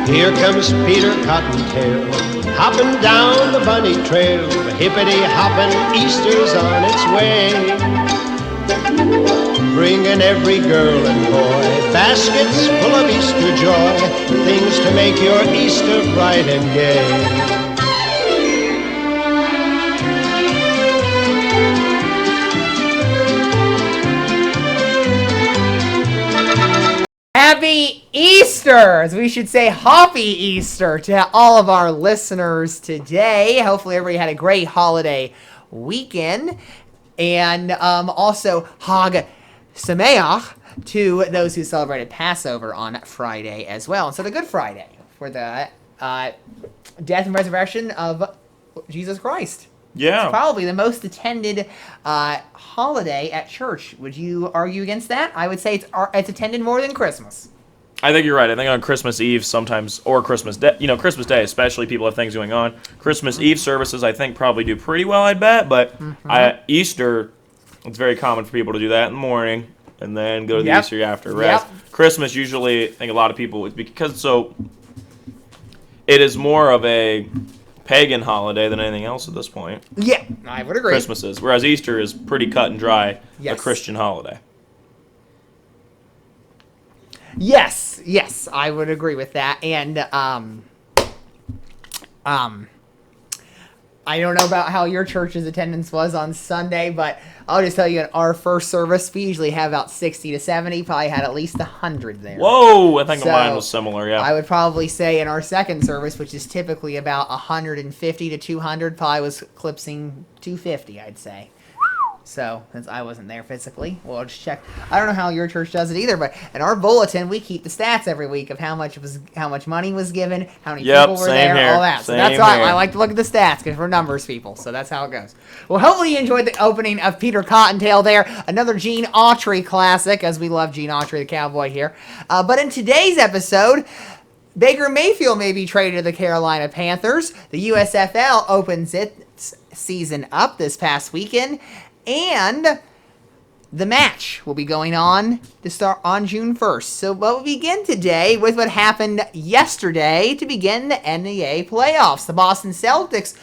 Here comes Peter Cottontail, hopping down the bunny trail. Hippity-hopping, Easter's on its way. Bringing every girl and boy baskets full of Easter joy, things to make your Easter bright and gay. Happy Easter, as we should say, Happy Easter to all of our listeners today. Hopefully everybody had a great holiday weekend. And also, Hag Sameach to those who celebrated Passover on Friday as well. And so the Good Friday for the death and resurrection of Jesus Christ. Yeah. It's probably the most attended holiday at church. Would you argue against that? I would say it's attended more than Christmas. I think you're right. I think on Christmas Eve sometimes, or Christmas Day, Christmas Day especially, people have things going on. Christmas Eve services, I think, probably do pretty well, I'd bet. But Easter, it's very common for people to do that in the morning and then go to the Easter after. Whereas Christmas, usually, I think a lot of people, because it is more of a pagan holiday than anything else at this point. Yeah, I would agree. Christmas is. Whereas Easter is pretty cut and dry, a Christian holiday. Yes, I would agree with that. And I don't know about how your church's attendance was on Sunday, but I'll just tell you, in our first service, we usually have about 60 to 70. Probably had at least 100 there. Whoa, I think mine was similar, yeah. I would probably say in our second service, which is typically about 150 to 200, probably was eclipsing 250, I'd say. So, since I wasn't there physically, we'll just check. I don't know how your church does it either, but in our bulletin, we keep the stats every week of how much money was given, how many people were there, all that. So that's why I like to look at the stats, because we're numbers people. So that's how it goes. Well, hopefully you enjoyed the opening of Peter Cottontail there. Another Gene Autry classic, as we love Gene Autry, the cowboy here. But in today's episode, Baker Mayfield may be traded to the Carolina Panthers. The USFL opens its season up this past weekend. And the match will be going on to start on June 1st. So we'll begin today with what happened yesterday to begin the NBA playoffs. The Boston Celtics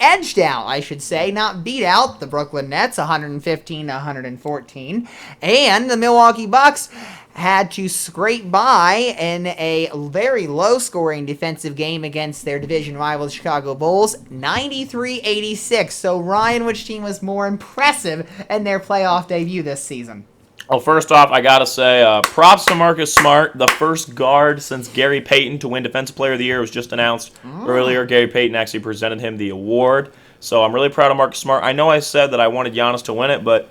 edged out, I should say, not beat out the Brooklyn Nets 115 to 114. And the Milwaukee Bucks had to scrape by in a very low-scoring defensive game against their division rival, the Chicago Bulls, 93-86. So, Ryan, which team was more impressive in their playoff debut this season? Well, first off, I got to say, props to Marcus Smart, the first guard since Gary Payton to win Defensive Player of the Year was just announced earlier. Gary Payton actually presented him the award. So, I'm really proud of Marcus Smart. I know I said that I wanted Giannis to win it, but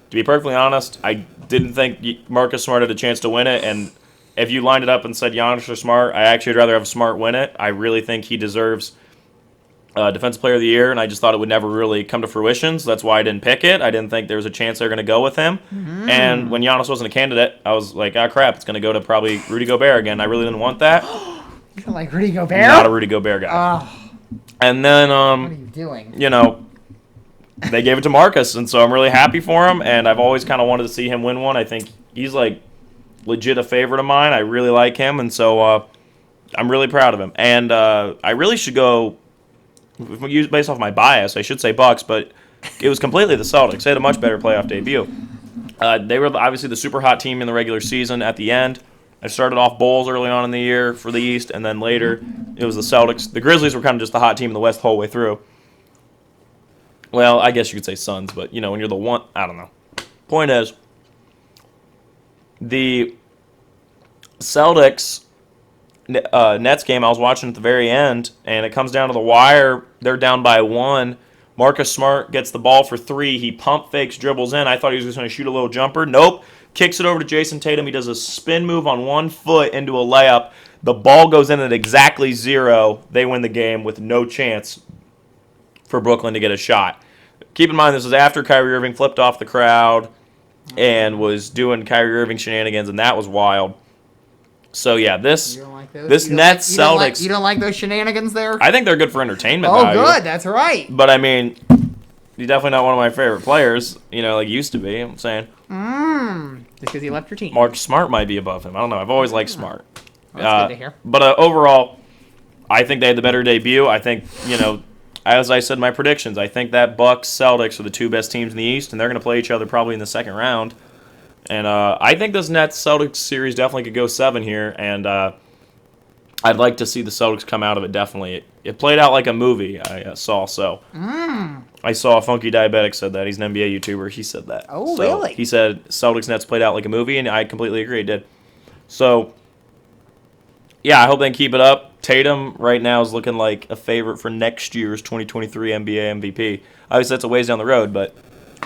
to be perfectly honest, I didn't think Marcus Smart had a chance to win it, and if you lined it up and said Giannis or Smart, I actually would rather have Smart win it. I really think he deserves Defensive Player of the Year, and I just thought it would never really come to fruition, so that's why I didn't pick it. I didn't think there was a chance they were going to go with him. And when Giannis wasn't a candidate, I was like, crap, it's going to go to probably Rudy Gobert again. I really didn't want that. You don't like Rudy Gobert? Not a Rudy Gobert guy. And then, what are you doing? They gave it to Marcus, and so I'm really happy for him, and I've always kind of wanted to see him win one. I think he's, legit a favorite of mine. I really like him, and so I'm really proud of him. And I really should go, based off my bias, I should say Bucks, but it was completely the Celtics. They had a much better playoff debut. They were obviously the super hot team in the regular season at the end. I started off Bulls early on in the year for the East, and then later it was the Celtics. The Grizzlies were kind of just the hot team in the West the whole way through. Well, I guess you could say Suns, but, when you're the one, I don't know. Point is, the Celtics Nets game I was watching at the very end, and it comes down to the wire. They're down by 1. Marcus Smart gets the ball for 3. He pump fakes, dribbles in. I thought he was just going to shoot a little jumper. Nope. Kicks it over to Jason Tatum. He does a spin move on 1 foot into a layup. The ball goes in at exactly 0. They win the game with no chance for Brooklyn to get a shot. Keep in mind, this is after Kyrie Irving flipped off the crowd and was doing Kyrie Irving shenanigans, and that was wild. So, yeah, this Nets Celtics. You don't like those shenanigans there? I think they're good for entertainment value. Oh, good. That's right. But, he's definitely not one of my favorite players, like he used to be, I'm saying. Because he left your team. Marcus Smart might be above him. I don't know. I've always liked Smart. That's good to hear. But overall, I think they had the better debut. I think, as I said in my predictions, I think that Bucks-Celtics are the two best teams in the East, and they're going to play each other probably in the second round. And I think this Nets-Celtics series definitely could go 7 here, and I'd like to see the Celtics come out of it, definitely. It played out like a movie, I saw, so. I saw a Funky Diabetic said that. He's an NBA YouTuber. He said that. Oh, really? He said Celtics-Nets played out like a movie, and I completely agree, it did. So, yeah, I hope they can keep it up. Tatum right now is looking like a favorite for next year's 2023 NBA MVP. Obviously, that's a ways down the road, but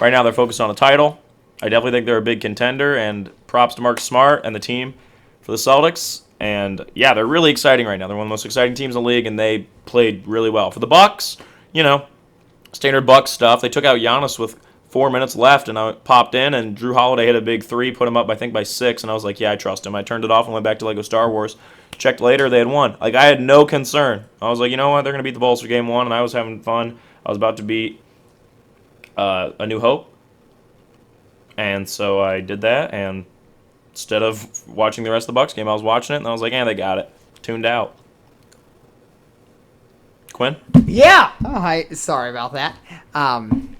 right now they're focused on a title. I definitely think they're a big contender, and props to Marcus Smart and the team for the Celtics. And, yeah, they're really exciting right now. They're one of the most exciting teams in the league, and they played really well. For the Bucks, standard Bucks stuff. They took out Giannis with 4 minutes left, and I popped in, and Drew Holiday hit a big three, put him up, I think, by 6, and I was like, yeah, I trust him. I turned it off and went back to Lego Star Wars. Checked later, they had won. Like, I had no concern. I was like, you know what, they're going to beat the Bulls for Game 1, and I was having fun. I was about to beat A New Hope, and so I did that, and instead of watching the rest of the Bucks game, I was watching it, and I was like, they got it. Tuned out. Quinn? Yeah. Oh, hi. Sorry about that. I'm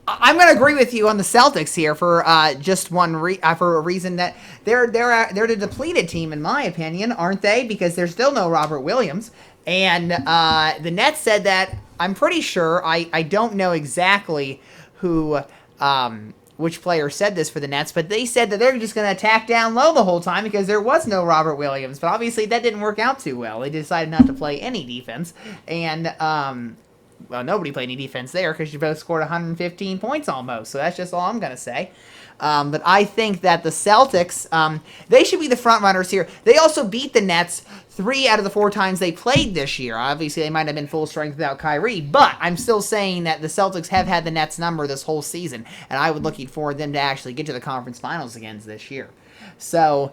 going to agree with you on the Celtics here for just for a reason that they're the depleted team in my opinion, aren't they? Because there's still no Robert Williams, and the Nets said that. I'm pretty sure. I don't know exactly who which player said this for the Nets, but they said that they're just going to attack down low the whole time because there was no Robert Williams. But obviously that didn't work out too well. They decided not to play any defense, and nobody played any defense there because you both scored 115 points almost. So that's just all I'm going to say. But I think that the Celtics, they should be the front runners here. They also beat the Nets 3 out of the 4 times they played this year. Obviously, they might have been full strength without Kyrie, but I'm still saying that the Celtics have had the Nets number this whole season, and I would looking for them to actually get to the conference finals again this year. So,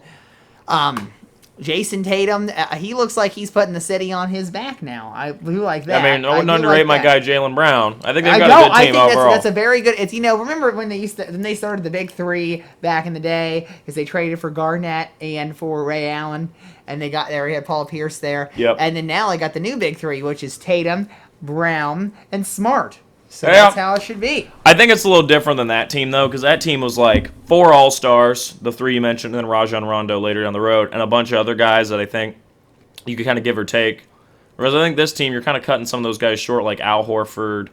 Jason Tatum, he looks like he's putting the city on his back now. I do like that. I wouldn't underrate my guy Jaylen Brown. I think they've got a good team overall. That's a very good. It's remember when they started the Big Three back in the day because they traded for Garnett and for Ray Allen, and they had Paul Pierce there. Yep. And then now they got the new Big Three, which is Tatum, Brown, and Smart. So that's how it should be. I think it's a little different than that team, though, because that team was like 4 All-Stars, the 3 you mentioned, and then Rajon Rondo later down the road, and a bunch of other guys that I think you could kind of give or take. Whereas I think this team, you're kind of cutting some of those guys short, like Al Horford,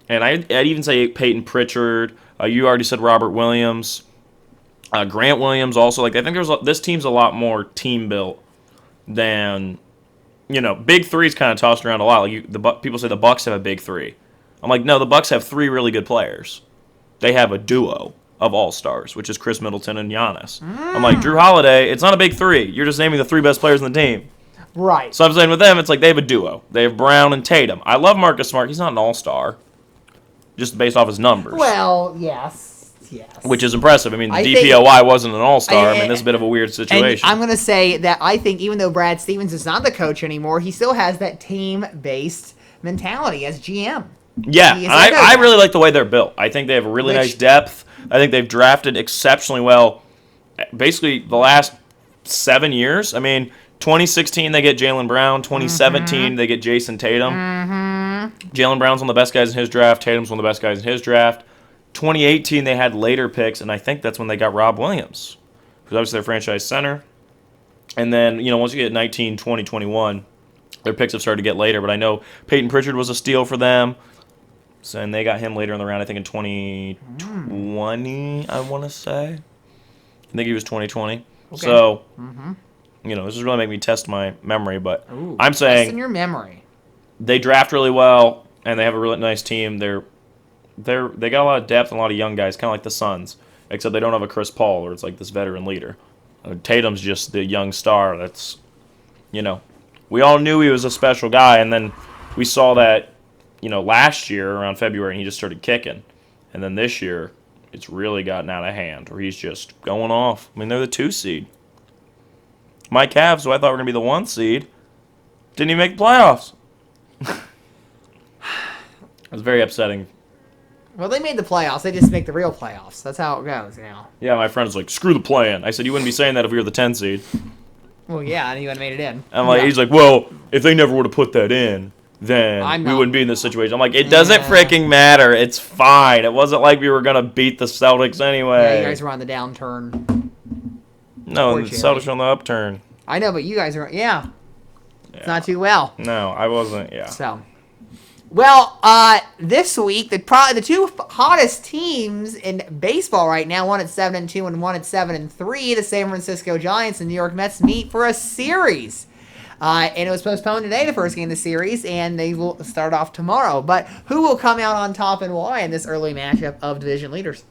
and I'd even say Peyton Pritchard. You already said Robert Williams. Grant Williams also. Like I think this team's a lot more team-built than, Big Three's kind of tossed around a lot. Like people say the Bucks have a Big Three. I'm like, no, the Bucks have 3 really good players. They have a duo of all-stars, which is Chris Middleton and Giannis. I'm like, Drew Holiday, it's not a big 3. You're just naming the 3 best players on the team. Right. So I'm saying with them, it's like they have a duo. They have Brown and Tatum. I love Marcus Smart. He's not an all-star, just based off his numbers. Well, yes. Which is impressive. I mean, the DPOY wasn't an all-star. I mean, this is a bit of a weird situation. I'm going to say that I think even though Brad Stevens is not the coach anymore, he still has that team-based mentality as GM. Yeah, I really like the way they're built. I think they have a really nice depth. I think they've drafted exceptionally well. Basically, the last 7 years. I mean, 2016 they get Jaylen Brown. 2017 they get Jason Tatum. Jaylen Brown's one of the best guys in his draft. Tatum's one of the best guys in his draft. 2018 they had later picks, and I think that's when they got Rob Williams, who's obviously their franchise center. And then once you get 19, 20, 21, their picks have started to get later. But I know Peyton Pritchard was a steal for them. And they got him later in the round, I think in 2020, I want to say. I think he was 2020. Okay. So, this is really making me test my memory. But I'm saying in your memory, they draft really well, and they have a really nice team. They got a lot of depth and a lot of young guys, kind of like the Suns, except they don't have a Chris Paul, or it's like this veteran leader. Tatum's just the young star. That's, we all knew he was a special guy, and then we saw that. Last year around February, and he just started kicking. And then this year, it's really gotten out of hand, or he's just going off. I mean, they're the 2 seed. My Cavs, who I thought were going to be the 1 seed, didn't even make the playoffs. It was very upsetting. Well, they made the playoffs. They just make the real playoffs. That's how it goes, Yeah, my friend was like, screw the play-in. I said, you wouldn't be saying that if we were the 10 seed. Well, yeah, and he would have made it in. And like, Yeah. he's like, well, if they never would have put that in, then we wouldn't be in this situation. I'm like, it doesn't freaking matter. It's fine. It wasn't like we were going to beat the Celtics anyway. Yeah, you guys were on the downturn. No, the Celtics are on the upturn. I know, but you guys are, It's not too well. No, I wasn't, So, well, this week, the two hottest teams in baseball right now, one at 7-2 and one at 7-3, the San Francisco Giants and New York Mets meet for a series. And it was postponed today, the first game of the series, and they will start off tomorrow. But who will come out on top and why in this early matchup of division leaders?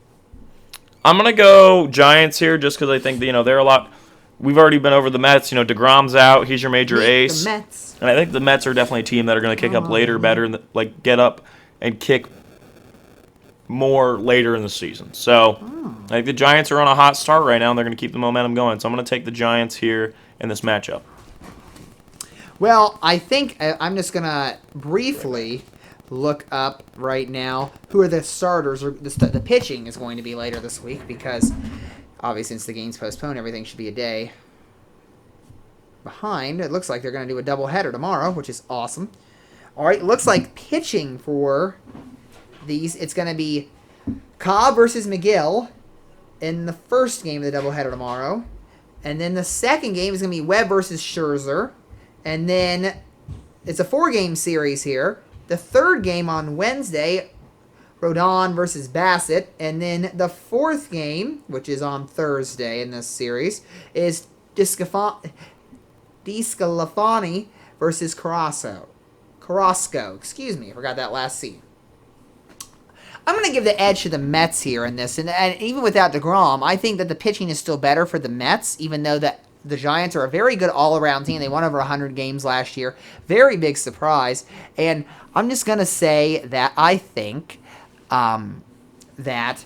I'm going to go Giants here just because I think, they're a lot. We've already been over the Mets. DeGrom's out. He's your major ace. The Mets. And I think the Mets are definitely a team that are going to kick up later, better, like get up and kick more later in the season. So I think the Giants are on a hot start right now, and they're going to keep the momentum going. So I'm going to take the Giants here in this matchup. Well, I think I'm just going to briefly look up right now who are the starters, or the pitching is going to be later this week because obviously since the game's postponed, everything should be a day behind. It looks like they're going to do a doubleheader tomorrow, which is awesome. All right, it looks like pitching for these, it's going to be Cobb versus McGill in the first game of the doubleheader tomorrow. And then the second game is going to be Webb versus Scherzer. And then it's a 4-game series here. The third game on Wednesday, Rodon versus Bassett. And then the fourth game, which is on Thursday in this series, is DeSclafani versus Carrasco. Excuse me, I forgot that last C. I'm going to give the edge to the Mets here in this. And even without DeGrom, I think that the pitching is still better for the Mets, even though the Giants are a very good all-around team. They won over 100 games last year. Very big surprise. And I'm just going to say that I think that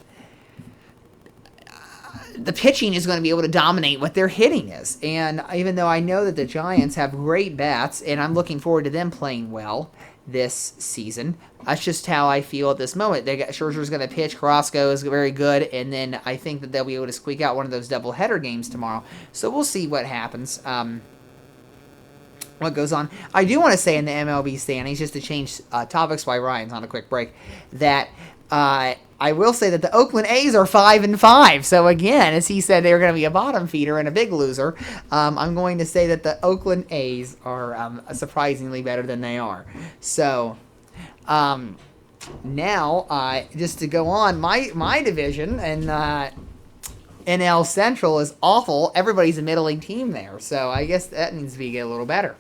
the pitching is going to be able to dominate what their hitting is. And even though I know that the Giants have great bats, and I'm looking forward to them playing well this season, that's just how I feel at this moment. Scherzer's going to pitch, Carrasco is very good, and then I think that they'll be able to squeak out one of those doubleheader games tomorrow. So we'll see what happens. What goes on. I do want to say in the MLB standings, just to change topics while Ryan's on a quick break, that I will say that the Oakland A's are 5-5. So again, as he said, they're going to be a bottom feeder and a big loser. I'm going to say that the Oakland A's are surprisingly better than they are. So now, just to go on, my division and NL Central is awful. Everybody's a middling team there. So I guess that needs to be a little better.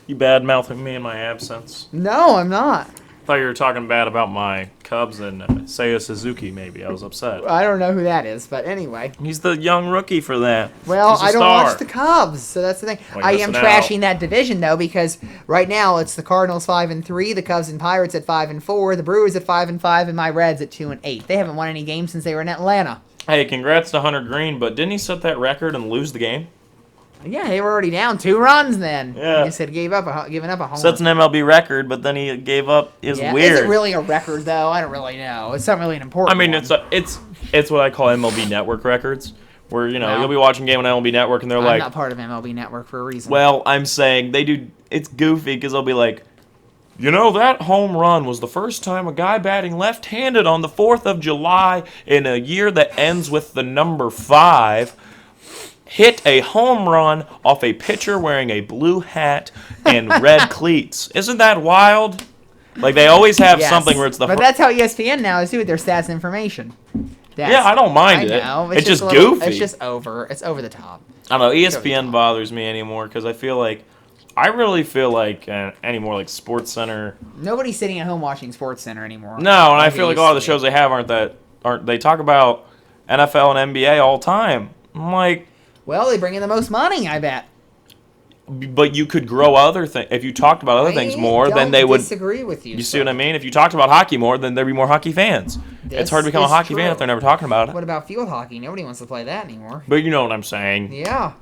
You bad-mouthing me in my absence. No, I'm not. I thought you were talking bad about my Cubs and Seiya Suzuki, maybe. I was upset. I don't know who that is, but anyway. He's the young rookie for that. Well, I don't star. watch the Cubs, so that's the thing. Well, I you're am missing trashing out. that division, though, because right now it's the Cardinals 5-3, the Cubs and Pirates at 5-4, the Brewers at 5-5, and my Reds at 2-8. They haven't won any games since they were in Atlanta. Hey, congrats to Hunter Green, but didn't he set that record and lose the game? Yeah, they were already down 2 runs then. Yeah. He said giving up a home Sets an run. MLB record, but then he gave up. Is Yeah. weird. Is it really a record, though? I don't really know. It's not really an important I mean, one. it's what I call MLB Network records, where Well, you'll be watching a game on MLB Network and they're I'm like, not part of MLB Network for a reason. well, I'm saying they do. It's goofy because they'll be like, that home run was the first time a guy batting left-handed on the 4th of July in a year that ends with the number 5 hit a home run off a pitcher wearing a blue hat and red cleats. Isn't that wild? Like, they always have Yes. something where it's the But that's how ESPN now is too with their stats and information. Yeah, I don't mind it. Know. It's just a little- goofy. It's just over. It's over the top. I don't know. ESPN bothers me anymore because I really feel like anymore like Sports Center. Nobody's sitting at home watching Sports Center anymore. No, and I Like feel they like a lot of the used to. shows they have aren't they talk about NFL and NBA all the time. I'm like, Well, they bring in the most money, I bet. but you could grow other things if you talked about other things more. Then they would. disagree with you. You see what I mean? If you talked about hockey more, then there'd be more hockey fans. It's hard to become a is hockey fan true. if they're never talking about it. What about field hockey? Nobody wants to play that anymore. But you know what I'm saying. Yeah.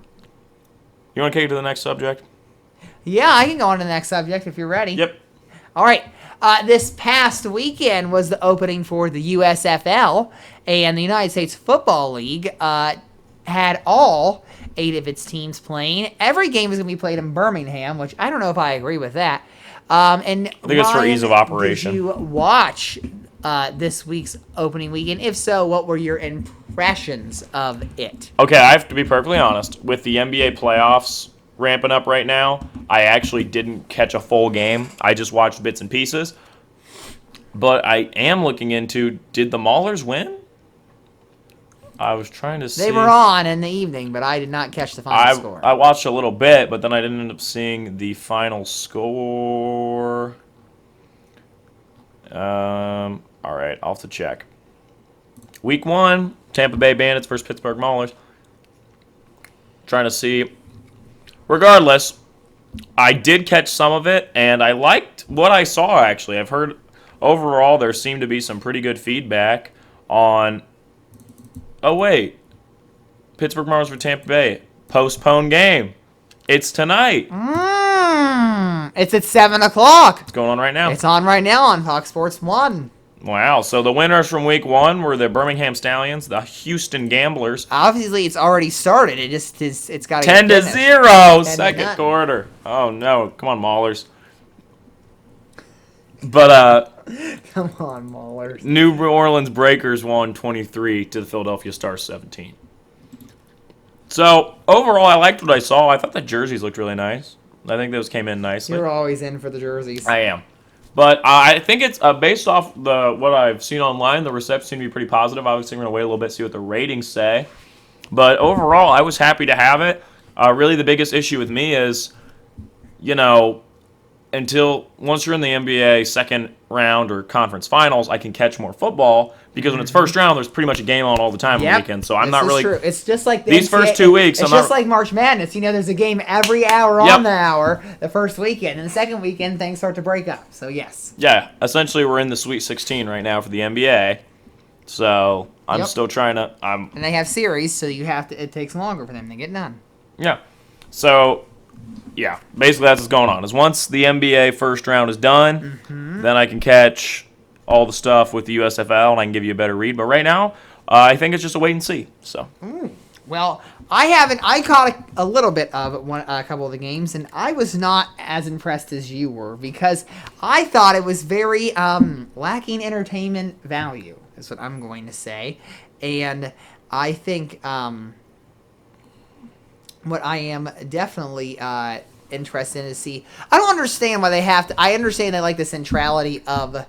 You want to take it to the next subject? Yeah, I can go on to the next subject if you're ready. Yep. All right. This past weekend was the opening for the USFL and the United States Football League. had all 8 of its teams playing. Every game is going to be played in Birmingham, which I don't know if I agree with that. And I think it's for ease of operation. Did you watch this week's opening weekend? If so, what were your impressions of it? Okay, I have to be perfectly honest. With the NBA playoffs ramping up right now, I actually didn't catch a full game. I just watched bits and pieces. But I am looking into, did the Maulers win? I was trying to see. They were on in the evening, but I did not catch the final score. I watched a little bit, but then I didn't end up seeing the final score. All right, I'll have to check. Week 1, Tampa Bay Bandits versus Pittsburgh Maulers. Trying to see. Regardless, I did catch some of it, and I liked what I saw, actually. I've heard overall there seemed to be some pretty good feedback on... Oh, wait. Pittsburgh Maulers for Tampa Bay. Postponed game. It's tonight. It's at 7 o'clock. It's going on right now. It's on right now on Fox Sports 1. Wow. So the winners from week 1 were the Birmingham Stallions, the Houston Gamblers. Obviously, it's already started. It's got to 10-0, second quarter. Oh, no. Come on, Maulers. But, Come on, Maulers. New Orleans Breakers won 23 to the Philadelphia Stars 17. So, overall, I liked what I saw. I thought the jerseys looked really nice. I think those came in nicely. You're always in for the jerseys. I am. But I think it's based off what I've seen online, the reception seemed to be pretty positive. Obviously, we're going to wait a little bit, see what the ratings say. But overall, I was happy to have it. Really, the biggest issue with me is, until once you're in the NBA second round or conference finals, I can catch more football because when it's first round, there's pretty much a game on all the time on the weekend. So I'm not really. True. It's just like the these NCAA, first 2 weeks. It's just like March Madness. There's a game every hour on the hour the first weekend, and the second weekend things start to break up. So yes. Yeah, essentially we're in the Sweet 16 right now for the NBA. So I'm still trying to. And they have series, so it takes longer for them to get done. Yeah. So. Yeah, basically that's what's going on. Is once the NBA first round is done, then I can catch all the stuff with the USFL and I can give you a better read. But right now, I think it's just a wait and see. So. Well, I caught a little bit of a couple of the games, and I was not as impressed as you were because I thought it was very lacking entertainment value. Is what I'm going to say, and I think. What I am definitely interested in to see. I don't understand why they have to. I understand they like the centrality of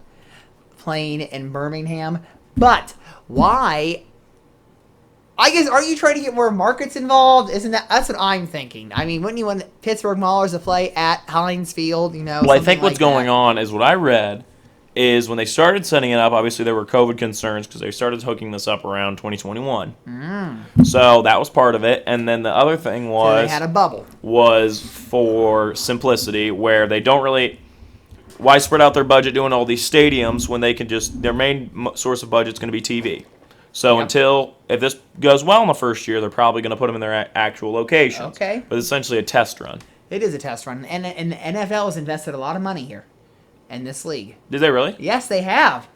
playing in Birmingham, but why? I guess, are you trying to get more markets involved? That's what I'm thinking. I mean, wouldn't you want Pittsburgh Maulers to play at Heinz Field? Well, I think what's going on is what I read is when they started setting it up, obviously there were COVID concerns because they started hooking this up around 2021. So that was part of it. And then the other thing was... So they had a bubble. ...was for simplicity where they don't really... Why spread out their budget doing all these stadiums when they can just... Their main source of budget is going to be TV. So if this goes well in the first year, they're probably going to put them in their actual locations. Okay. But it's essentially a test run. It is a test run. And the NFL has invested a lot of money here. In this league. Did they really? Yes, they have.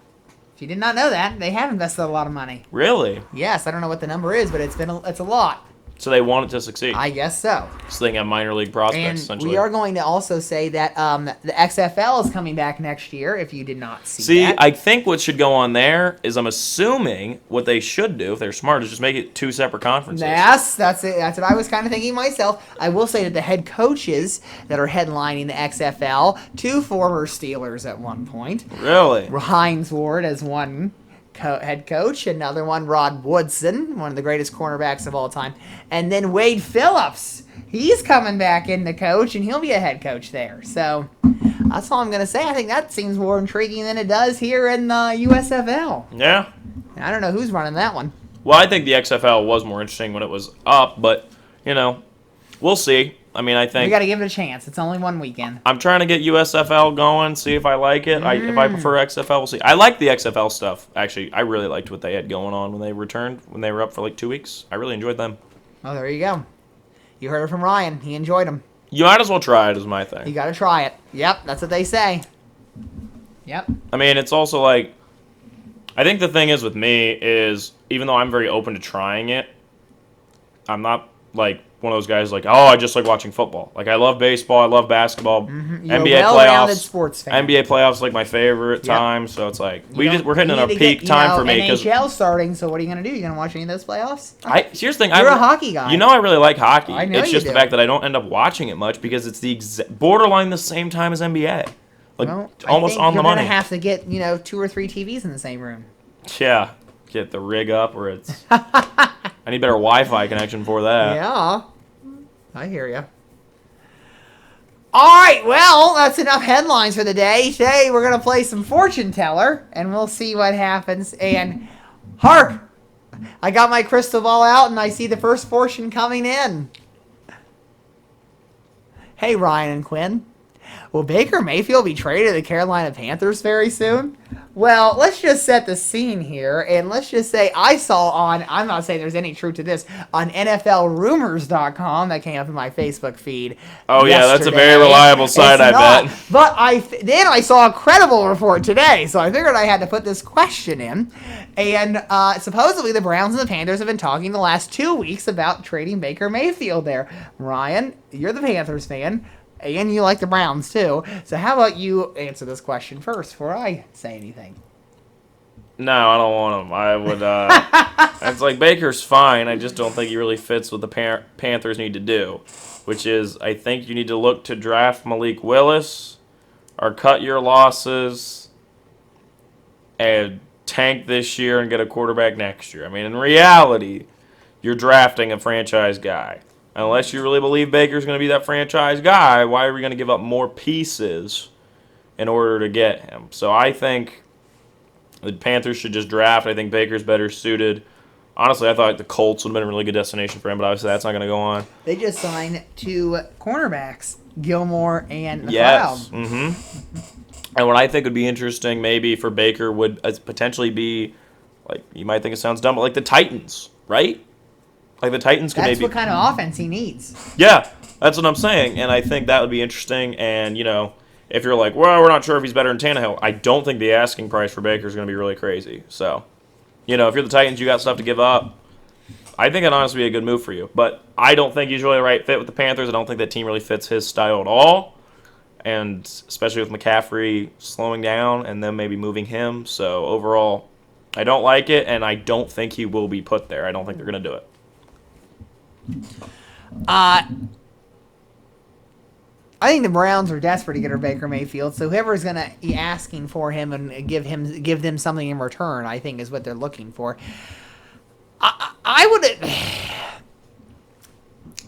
If you did not know that, they have invested a lot of money. Really? Yes, I don't know what the number is, but it's a lot. So they want it to succeed. I guess so. So they can have minor league prospects, and essentially. We are going to also say that the XFL is coming back next year, if you did not see that. I think what should go on there is I'm assuming what they should do, if they're smart, is just make it 2 separate conferences. Yes, that's it. That's what I was kind of thinking myself. I will say that the head coaches that are headlining the XFL, 2 former Steelers at one point. Really? Hines Ward as one head coach, another one, Rod Woodson, one of the greatest cornerbacks of all time, and then Wade Phillips. He's coming back in to coach, and he'll be a head coach there. So that's all I'm going to say. I think that seems more intriguing than it does here in the USFL. Yeah. I don't know who's running that one. Well, I think the XFL was more interesting when it was up, but, we'll see. I mean, I think... We got to give it a chance. It's only one weekend. I'm trying to get USFL going, see if I like it. If I prefer XFL, we'll see. I like the XFL stuff, actually. I really liked what they had going on when they returned, when they were up for like 2 weeks. I really enjoyed them. Oh, there you go. You heard it from Ryan. He enjoyed them. You might as well try it, is my thing. You got to try it. Yep, that's what they say. Yep. I mean, it's also like... I think the thing is with me is, even though I'm very open to trying it, I'm not like one of those guys like, oh, I just like watching football. Like I love baseball, I love basketball, You're NBA a well-rounded playoffs. sports fan. NBA playoffs like my favorite time. So it's like we're hitting You our need to peak get, time for me because NHL starting. So what are you gonna do? You gonna watch any of those playoffs? here's the thing. You're a hockey guy. You know I really like hockey. I know it's you just do. the fact that I don't end up watching it much because it's the borderline the same time as NBA. Like Well, almost on the money. You're gonna have to get 2 or 3 TVs in the same room. Yeah, get the rig up where it's. I need better Wi-Fi connection for that. Yeah, I hear you. All right, well, that's enough headlines for the day. Today we're gonna play some fortune teller, and we'll see what happens. And hark, I got my crystal ball out, and I see the first fortune coming in. Hey, Ryan and Quinn. Will Baker Mayfield be traded to the Carolina Panthers very soon? Well, let's just set the scene here, and let's just say I saw I'm not saying there's any truth to this, on NFLrumors.com, that came up in my Facebook feed. Oh, yeah, that's a yesterday. very reliable site, It's I not, bet. But then I saw a credible report today, so I figured I had to put this question in. And supposedly the Browns and the Panthers have been talking the last 2 weeks about trading Baker Mayfield there. Ryan, you're the Panthers fan. And you like the Browns, too. So how about you answer this question first before I say anything? No, I don't want him. I would. It's like Baker's fine. I just don't think he really fits what the Panthers need to do, which is I think you need to look to draft Malik Willis or cut your losses and tank this year and get a quarterback next year. I mean, in reality, you're drafting a franchise guy. Unless you really believe Baker's going to be that franchise guy, why are we going to give up more pieces in order to get him? So I think the Panthers should just draft. I think Baker's better suited. Honestly, I thought the Colts would have been a really good destination for him, but obviously that's not going to go on. They just signed 2 cornerbacks, Gilmore and McLeod. Yes. And what I think would be interesting maybe for Baker would potentially be, like, you might think it sounds dumb, but like the Titans, right? Like the Titans could That's maybe. what kind of offense he needs. Yeah, that's what I'm saying, and I think that would be interesting. And if you're like, well, we're not sure if he's better than Tannehill, I don't think the asking price for Baker is going to be really crazy. So, if you're the Titans, you got stuff to give up. I think it'd honestly be a good move for you, but I don't think he's really the right fit with the Panthers. I don't think that team really fits his style at all, and especially with McCaffrey slowing down and then maybe moving him. So overall, I don't like it, and I don't think he will be put there. I don't think they're going to do it. I think the Browns are desperate to get her Baker Mayfield, so whoever's going to be asking for him and give them something in return, I think is what they're looking for. I would,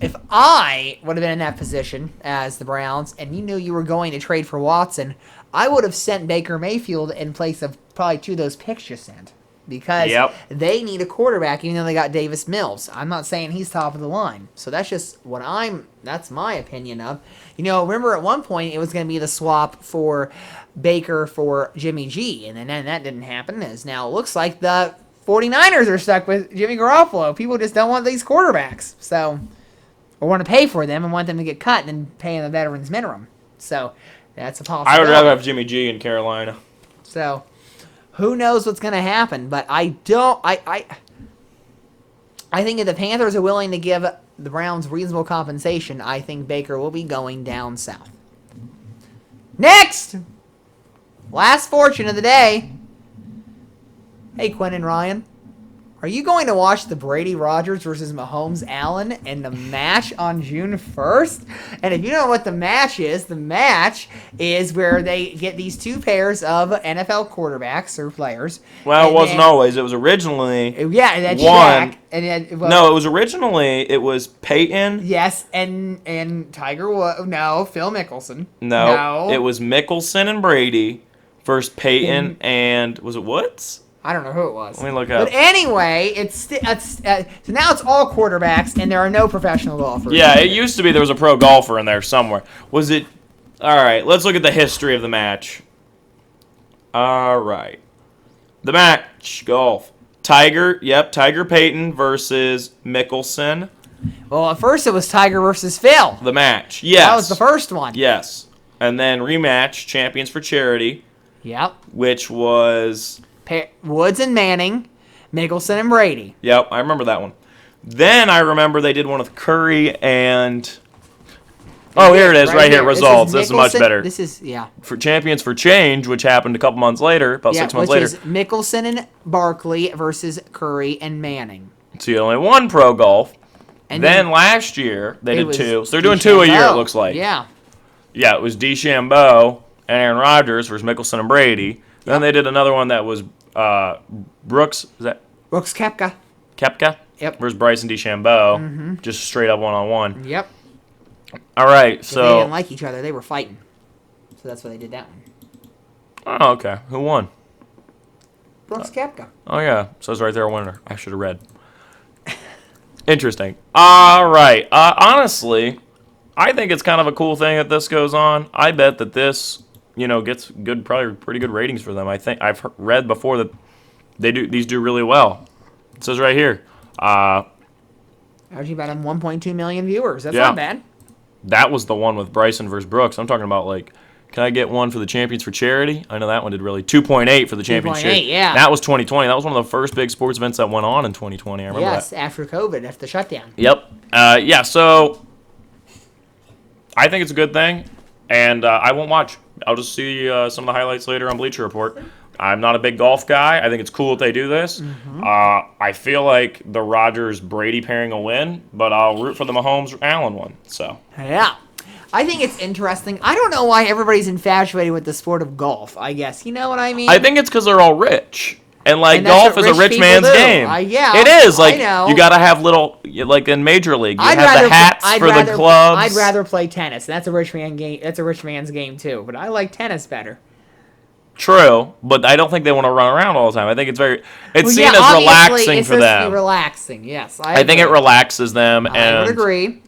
if I would have been in that position as the Browns, and you knew you were going to trade for Watson, I would have sent Baker Mayfield in place of probably 2 of those picks you sent. Because they need a quarterback, even though they got Davis Mills. I'm not saying he's top of the line. So that's just that's my opinion of. Remember at one point it was going to be the swap for Baker for Jimmy G. And then that didn't happen. As now it looks like the 49ers are stuck with Jimmy Garoppolo. People just don't want these quarterbacks. So, or want to pay for them and want them to get cut and pay the veterans minimum. So, that's a possibility. I would rather have Jimmy G in Carolina. So, who knows what's going to happen, but I think if the Panthers are willing to give the Browns reasonable compensation, I think Baker will be going down south. Next! Last fortune of the day. Hey, Quinn and Ryan. Are you going to watch the Brady Rodgers versus Mahomes Allen in the match on June 1st? And if you don't know what the match is where they get these 2 pairs of NFL quarterbacks or players. Well, it wasn't always. It was originally and then one. Shaq, and then, No, it was originally Peyton. Yes, and Tiger Phil Mickelson. No, it was Mickelson and Brady versus Peyton and was it Woods? I don't know who it was. Let me look up. But anyway, so now it's all quarterbacks, and there are no professional golfers. Yeah, it used to be there was a pro golfer in there somewhere. Was it? All right, let's look at the history of the match. All right. The match, golf. Tiger Peyton versus Mickelson. Well, at first it was Tiger versus Phil. The match, yes. That was the first one. Yes. And then rematch, Champions for Charity. Yep. Which was... Woods and Manning, Mickelson and Brady. Yep, I remember that one. Then I remember they did one with Curry and... Oh, here it is, right here, here. results. This is much better. This is, For Champions for Change, which happened a couple months later, about 6 months later. Which is Mickelson and Barkley versus Curry and Manning. So you only one pro golf. And then last year, they did 2. So they're doing DeChambeau. 2 a year, it looks like. Yeah. Yeah, it was DeChambeau and Aaron Rodgers versus Mickelson and Brady. Then they did another one that was Brooks. Is that Brooks Koepka. Koepka? Yep. Versus Bryson DeChambeau. Just straight up one-on-one. Yep. All right, They so... didn't like each other. They were fighting. So that's why they did that one. Oh, okay. Who won? Brooks Koepka. Oh, yeah. So it's right there a winner. I should have read. Interesting. All right. Honestly, I think it's kind of a cool thing that this goes on. I bet that this, gets good, probably pretty good ratings for them. I think I've read before that these do really well. It says right here. Actually, about 1.2 million viewers. That's not bad. That was the one with Bryson versus Brooks. I'm talking about, can I get one for the Champions for Charity? I know that one did really. 2.8 for the Champions 2.8, yeah. That was 2020. That was one of the first big sports events that went on in 2020. I remember that. Yes, after COVID, after the shutdown. Yep. So I think it's a good thing, and I won't watch. I'll just see some of the highlights later on Bleacher Report. I'm not a big golf guy. I think it's cool that they do this. I feel like the Rodgers-Brady pairing will win, but I'll root for the Mahomes-Allen one. So Yeah. I think it's interesting. I don't know why everybody's infatuated with the sport of golf, I guess. You know what I mean? I think it's because they're all rich. And, And that's golf what is a rich rich man's people do. game. Yeah, it is. I know. You got to have little, in Major League, you have the hats for the clubs. I'd rather play tennis. That's a rich man game. That's a rich man's game, too. But I like tennis better. True, but I don't think they want to run around all the time. I think it's seen as obviously, relaxing it's for supposed to them. be relaxing, yes. I think it relaxes them, I and would agree.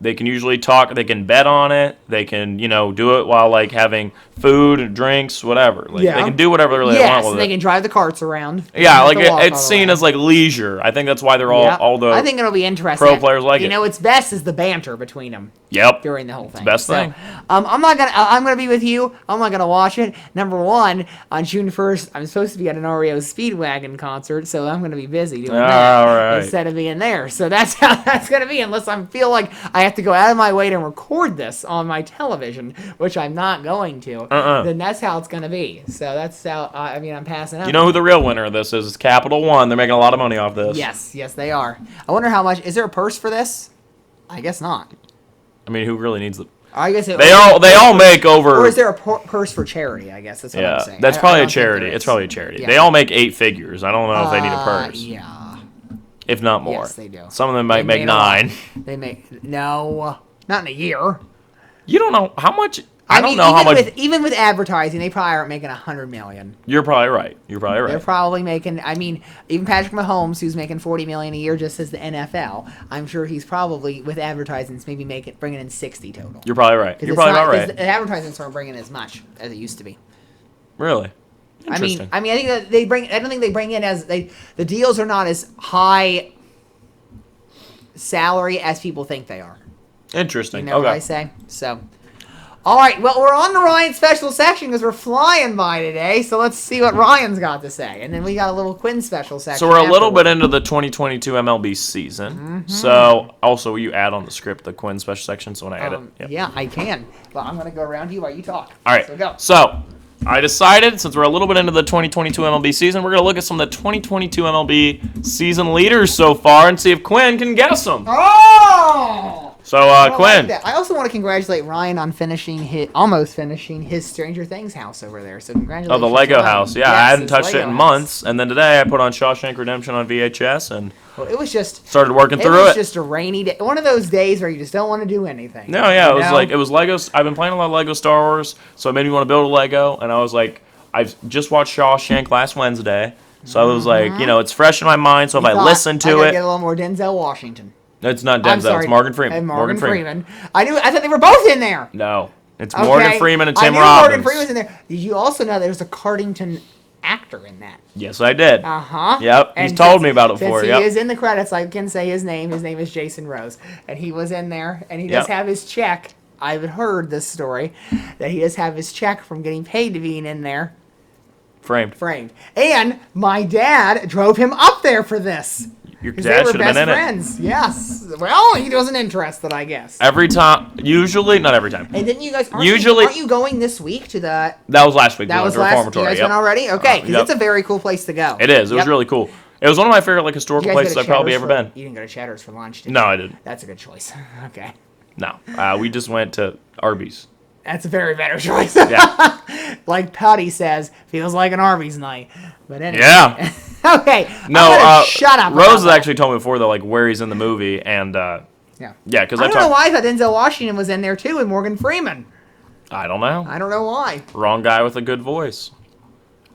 They can usually talk. They can bet on it. They can do it while having food and drinks, whatever. They can do whatever they really want with they it. can drive the carts around. Yeah, it's seen as leisure. I think that's why they're all the I think it'll be interesting. pro players like it. What's best is the banter between them. Yep. During the whole thing. Best thing. I'm gonna be with you. I'm not gonna watch it. Number one, on June 1st, I'm supposed to be at an REO Speedwagon concert, so I'm gonna be busy doing that right. instead of being there. So that's how that's gonna be, unless I feel like I have to go out of my way to record this on my television, which I'm not going to. Then that's how it's gonna be. So that's how I'm passing out. You know who the real winner of this is? It's Capital One. They're making a lot of money off this. Yes, they are. I wonder how much. Is there a purse for this? I guess not. I mean, who really needs the? I guess they all make over. Or is there a purse for charity? I guess that's what I'm saying. That's probably a charity. It's probably a charity. Yeah. They all make 8 figures. I don't know if they need a purse. Yeah. If not more. Yes, they do. Some of them might make 9. They make not in a year. You don't know how much. I don't know how much. Even with advertising, they probably aren't making $100 million. You're probably right. They're probably making. Even Patrick Mahomes, who's making $40 million a year just as the NFL, I'm sure he's probably with advertisements maybe bringing in 60 total. You're probably right. You're probably about right. The advertisements aren't bringing as much as it used to be. Really? Interesting. I think that they bring. I don't think they bring in the deals are not as high salary as people think they are. Interesting. You know what I say? So. All right, well, we're on the Ryan special section because we're flying by today, so let's see what Ryan's got to say. And then we got a little Quinn special section. So we're a little bit into the 2022 MLB season. So also you add on the script the Quinn special section, so when I edit. Yep. Yeah, I can. But I'm going to go around you while you talk. All right. So go. So I decided, since we're a little bit into the 2022 MLB season, we're going to look at some of the 2022 MLB season leaders so far and see if Quinn can guess them. Oh! So, Quinn. I also want to congratulate Ryan on almost finishing his Stranger Things house over there. So congratulations. Oh, the Lego house. Yeah, yes, I hadn't touched Lego it in house. months. And then today I put on Shawshank Redemption on VHS and it was just started working through it. It was just a rainy day. One of those days where you just don't want to do anything. No, yeah, it was Legos. I've been playing a lot of Lego Star Wars, so it made me want to build a Lego. And I was like, I've just watched Shawshank last Wednesday. So I was like, it's fresh in my mind. So if I listen to it. Get a little more Denzel Washington. It's not Denzel. It's Morgan Freeman. Morgan Freeman. I thought they were both in there. No, it's Morgan Freeman and Tim I knew Robbins. Morgan Freeman was in there. Did you also know there's a Cardington actor in that? Yes, I did. Yep, he's told me about it before. He is in the credits. I can say his name. His name is Jason Rose, and he was in there. And he does have his check. I've heard this story that he does have his check from getting paid to being in there. Framed. And my dad drove him up there for this. Your 'Cause dad they were should have best been in it. friends. Yes. Well, he wasn't interested, I guess. Every time, usually, not every time. And didn't you guys? Usually- aren't you going this week to the? That was last week. That we was went to last. You Reformatory. guys Yep. went already? Okay, because Yep. it's a very cool place to go. It is. It was Yep. really cool. It was one of my favorite like Did historical you guys go places to I've probably Cheddar's ever for- been. You didn't go to Cheddar's for lunch, did No, you? I didn't. That's a good choice. Okay. No, we just went to Arby's. That's a very better choice. Yeah. Like Putty says, feels like an Arby's night. But anyway. Yeah. Okay. No, I'm gonna shut up. Rose about has that. actually told me before that like where he's in the movie, and Yeah. yeah, because I I don't know talked. why I thought Denzel Washington was in there too, and Morgan Freeman. I don't know. I don't know why. Wrong guy with a good voice.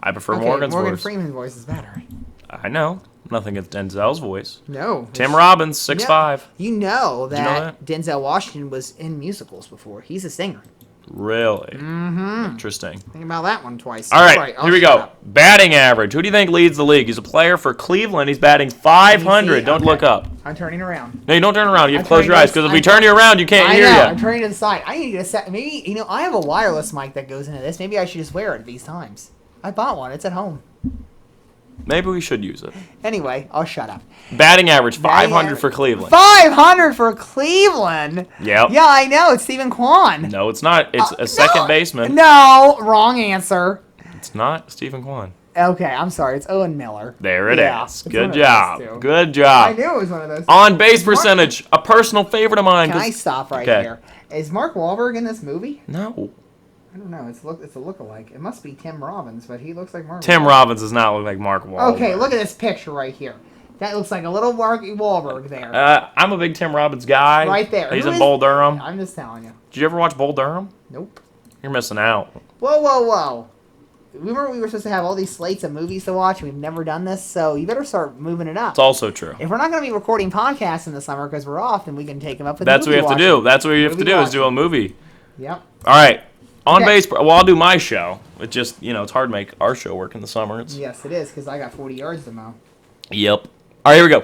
I prefer Okay, Morgan's Morgan voice. Freeman's voice is better. I know. Nothing against Denzel's voice. No. Tim Robbins, 6'5". You know you know that Denzel Washington was in musicals before. He's a singer. Really? Mm-hmm. Interesting. Think about that one twice. All right, I'll here we shut go. up. Batting average. Who do you think leads the league? He's a player for Cleveland. He's batting 500. Don't Okay. look up. I'm turning around. No, you don't turn around. You have I'm to close turning your eyes this- because if we I'm turn you around, you can't I hear know. you. I'm turning to the side. I need to get a set. Maybe I have a wireless mic that goes into this. Maybe I should just wear it these times. I bought one. It's at home. Maybe we should use it. Anyway, I'll shut up. Batting average, Batting 500 average. for Cleveland. 500 for Cleveland. Yep. Yeah, I know. It's Stephen Kwan. No, it's not. It's a second baseman. No, wrong answer. It's not Stephen Kwan. Okay, I'm sorry. It's Owen Miller. There it is. Yeah, it's one Good of job. those two. Good I job. knew it was one of those. On base percentage, a personal favorite of mine. Can I 'cause- stop right Okay. here? Is Mark Wahlberg in this movie? No. I don't know. It's a lookalike. It must be Tim Robbins, but he looks like Mark. Tim Wahlberg. Robbins does not look like Mark Wahlberg. Okay, look at this picture right here. That looks like a little Marky Wahlberg there. I'm a big Tim Robbins guy. Right there. He's Who in is- Bull Durham. I'm just telling you. Did you ever watch Bull Durham? Nope. You're missing out. Whoa, whoa, whoa. Remember we were supposed to have all these slates of movies to watch? We've never done this, so you better start moving it up. It's also true. If we're not going to be recording podcasts in the summer because we're off, then we can take them up with That's what movie you have to watching. do. That's what you have to Movie do is do a watching. movie. Yep. All right. On Okay. base. Well, I'll do my show. It just, it's hard to make our show work in the summer. It's, Yes, it is because I got 40 yards to mow. Yep. All right, here we go.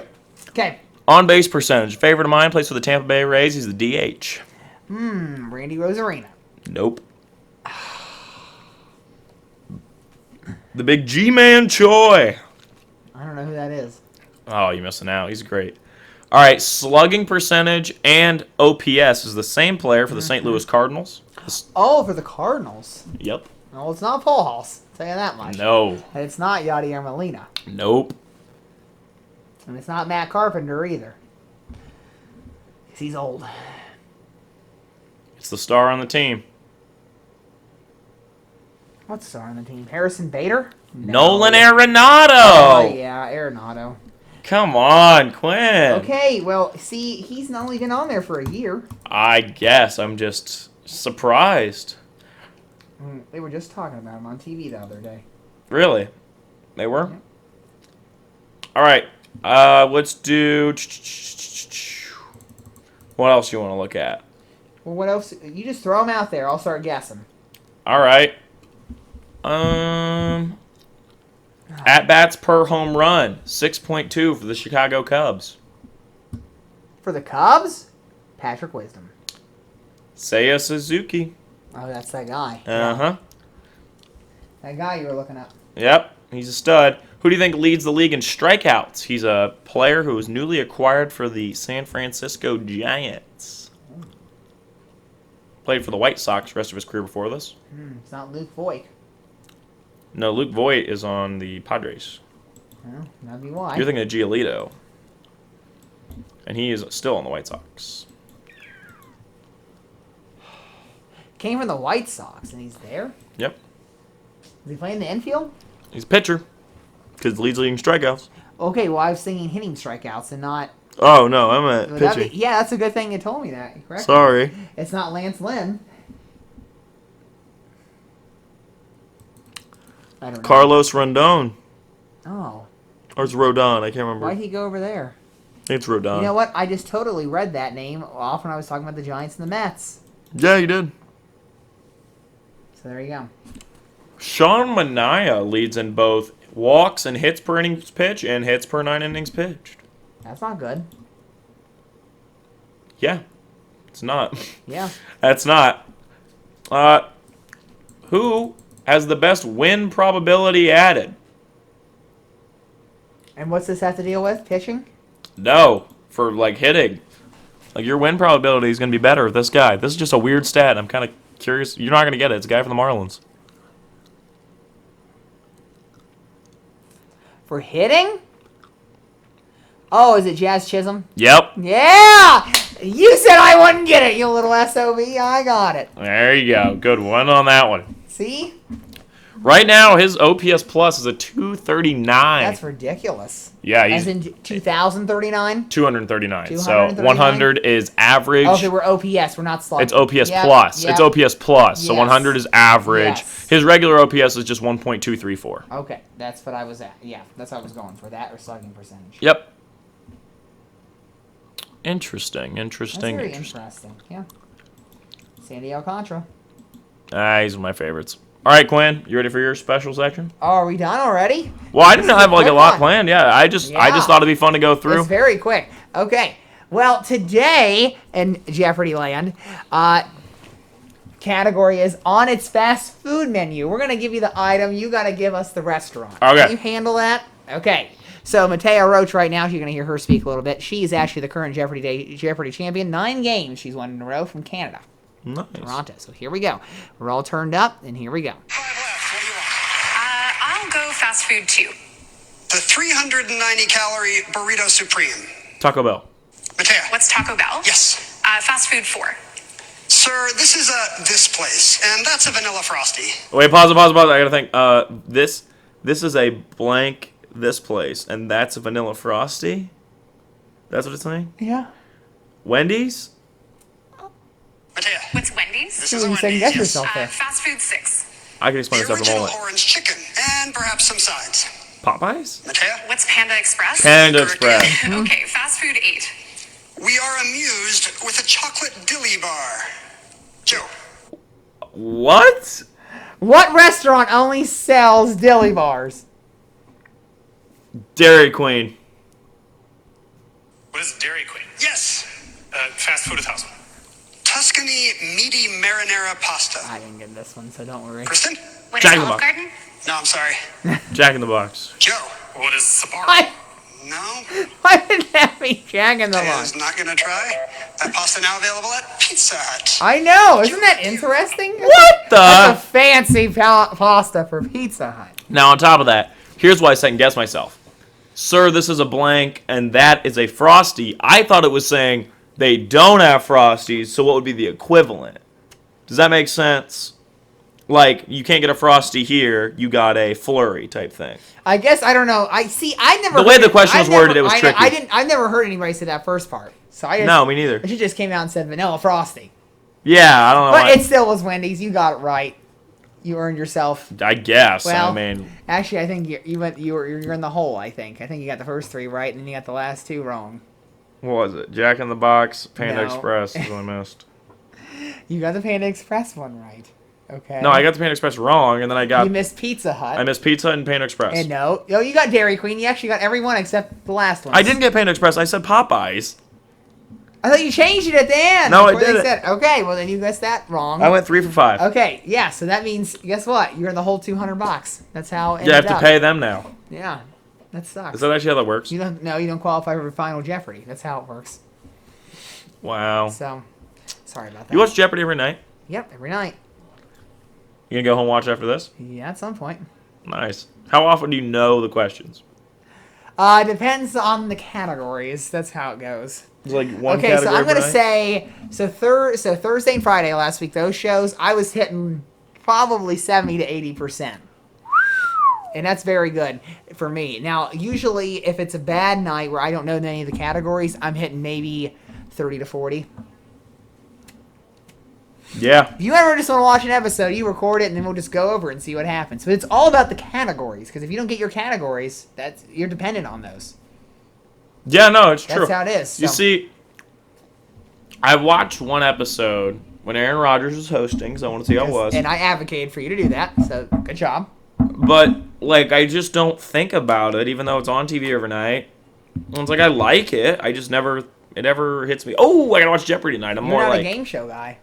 Okay. On base percentage. Favorite of mine plays for the Tampa Bay Rays. He's the DH. Randy Rosarina. Nope. The big G-Man Choi. I don't know who that is. Oh, you're missing out. He's great. All right, slugging percentage and OPS is the same player for the St. Louis Cardinals. Oh, for the Cardinals. Yep. No, it's not Paul Halls. I'll tell you that much. No. And it's not Yadier Molina. Nope. And it's not Matt Carpenter either. 'Cause he's old. It's the star on the team. What's star on the team? Harrison Bader? Nolan Oh, Arenado. yeah, Arenado. Come on, Quinn. Okay, well, see, he's only been on there for a year. I guess I'm just surprised. They were just talking about him on TV the other day. Really? They were? Yeah. All right. Let's do... What else you want to look at? Well, what else? You just throw them out there. I'll start guessing. All right. At-bats per home run. 6.2 for the Chicago Cubs. For the Cubs, Patrick Wisdom. Seiya Suzuki. Oh, that's that guy. Uh-huh. That guy you were looking at. Yep, he's a stud. Who do you think leads the league in strikeouts? He's a player who was newly acquired for the San Francisco Giants. Played for the White Sox the rest of his career before this. It's not Luke Voigt. No, Luke Voigt is on the Padres. Well, that'd be why. You're thinking of Giolito. And he is still on the White Sox. Came from the White Sox, and he's there? Yep. Is he playing the infield? He's a pitcher. Because leads the league in strikeouts. Okay, well, I was thinking hitting strikeouts and not... Oh, no, I'm at Would that pitching. be- yeah, that's a good thing you told me that. Correct. Sorry. It's not Lance Lynn. I don't know. Carlos Rondon. Oh, Or it's Rodon. I can't remember. why'd he go over there? I think it's Rodon. You know what? I just totally read that name off when I was talking about the Giants and the Mets. Yeah, you did. So there you go. Sean Manaea leads in both walks and hits per innings pitched and hits per 9 innings pitched. That's not good. Yeah, it's not. Yeah. That's not. Who has the best win probability added? And what's this have to deal with? Pitching? No, for like hitting. Like your win probability is going to be better with this guy. This is just a weird stat. I'm kind of curious. You're not going to get it. It's a guy from the Marlins. For hitting? Oh, is it Jazz Chisholm? Yep. Yeah! You said I wouldn't get it, you little SOB. I got it. There you go. Good one on that one. See? Right now, his OPS plus is a 239. That's ridiculous. Yeah, As he's in 2039? 239. So 239? 100 is average. Okay, we're OPS. We're not slot. It's OPS Yep, plus. yep. It's OPS plus. So Yes. 100 is average. Yes. His regular OPS is just 1.234. Okay, that's what I was at. Yeah, that's what I was going for. That or slugging percentage. Yep. Interesting. That's Interesting. very Interesting. interesting. Yeah. Sandy Alcantara. He's one of my favorites. All right, Quinn, you ready for your special section? Oh, are we done already? Well, I didn't This is have like a quick lot one. planned. Yeah, I just thought it'd be fun to go through. It's very quick. Okay. Well, today in Jeopardy Land, category is on its fast food menu. We're going to give you the item. You got to give us the restaurant. Okay. Can you handle that? Okay. So, Matea Roach right now, you're going to hear her speak a little bit. She is actually the current Jeopardy champion. 9 games she's won in a row from Canada. Nice. Toronto. So, here we go. We're all turned up, and here we go. 5 left. What do you want? I'll go fast food too. The 390-calorie burrito supreme. Taco Bell. Matea. What's Taco Bell? Yes. Fast food 4. Sir, this is this place, and that's a vanilla frosty. Wait, pause. I gotta think. This is a blank. This place, and that's a vanilla frosty. That's what it's saying. Yeah. Wendy's. Matea. What's Wendy's? This So is a you Wendy's. second-guess Yes. yourself there. Fast food 6. I can explain The this after a original moment. orange chicken, and perhaps some sides. Popeyes. Matea. What's Panda Express? Panda Correct. Express. Okay, fast food 8. We are amused with a chocolate dilly bar. Joe. What? What restaurant only sells dilly bars? Dairy Queen. What is Dairy Queen? Yes. Fast food 1000. Tuscany meaty marinara pasta. I didn't get this one, so don't worry. Kristen? What Jack is in the Olive Box. Garden? No, I'm sorry. Jack in the Box. Joe. What is Sbarro? Why, No. why did that be Jack in the Is Box? not going to try. That pasta now available at Pizza Hut. I know. Isn't that interesting? What That's a the? fancy pasta for Pizza Hut. Now on top of that, here's why I second guess myself. Sir, this is a blank, and that is a frosty. I thought it was saying they don't have frosties, so what would be the equivalent? Does that make sense? Like, you can't get a frosty here, you got a flurry type thing. I guess I don't know. I never. The way heard the question was worded, it was tricky. I've never heard anybody say that first part. So I just, No, me neither. She just came out and said vanilla frosty, Yeah, I don't know. but why. it still was Wendy's. You got it right. You earned yourself. I guess. Well, I mean, actually, I think you're in the hole. I think you got the first 3 right, and then you got the last 2 wrong. what was it? Jack in the Box, Panda No. Express is what I missed. You got the Panda Express one right. Okay. No, I got the Panda Express wrong, and then You missed Pizza Hut. I missed Pizza and Panda Express. And no, you got Dairy Queen. You actually got every one except the last one. I didn't get Panda Express. I said Popeyes. I thought you changed it at the end. No, I before they didn't. said- Okay, well then you guessed that wrong. I went 3 for 5. Okay, yeah. So that means, guess what? You're in the whole $200. That's how. It You have ended to up. pay them now. Yeah, that sucks. Is that actually how that works? You don't. No, you don't qualify for Final Jeopardy. That's how it works. Wow. So, sorry about that. You watch Jeopardy every night? Yep, every night. You gonna go home and watch after this? Yeah, at some point. Nice. How often do you know the questions? Depends on the categories. That's how it goes. It's like one Okay, so category I'm per gonna night? say Thursday and Friday last week, those shows I was hitting probably 70 to 80%, and that's very good for me. Now, usually if it's a bad night where I don't know any of the categories, I'm hitting maybe 30 to 40. Yeah. If you ever just want to watch an episode, you record it and then we'll just go over it and see what happens. But it's all about the categories, because if you don't get your categories, you're dependent on those. Yeah, no, it's true. That's how it is. You so. see, I watched one episode when Aaron Rodgers was hosting, because I want to see how it was. And I advocated for you to do that, so good job. But, like, I just don't think about it, even though it's on TV overnight. And it's like, I like it. I just never, it never hits me. Oh, I gotta watch Jeopardy tonight. I'm You're more not like, a game show guy.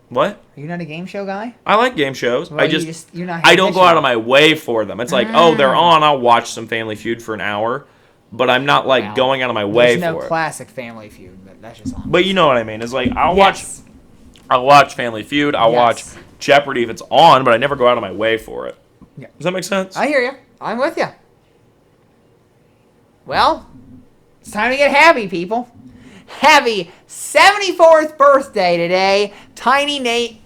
what? Are you not a game show guy? I like game shows. Well, I you're I don't go out habitual. of my way for them. It's like, oh, they're on. I'll watch some Family Feud for an hour. but I'm not like Wow. going out of my way There's no for it. classic Family Feud, but that's just all. But you know what I mean? It's like I'll Yes. watch Family Feud. I'll watch Yes. Jeopardy if it's on, but I never go out of my way for it. Yeah. Does that make sense? I hear you. I'm with you. Well, it's time to get happy, people. Happy 74th birthday today, Tiny Nate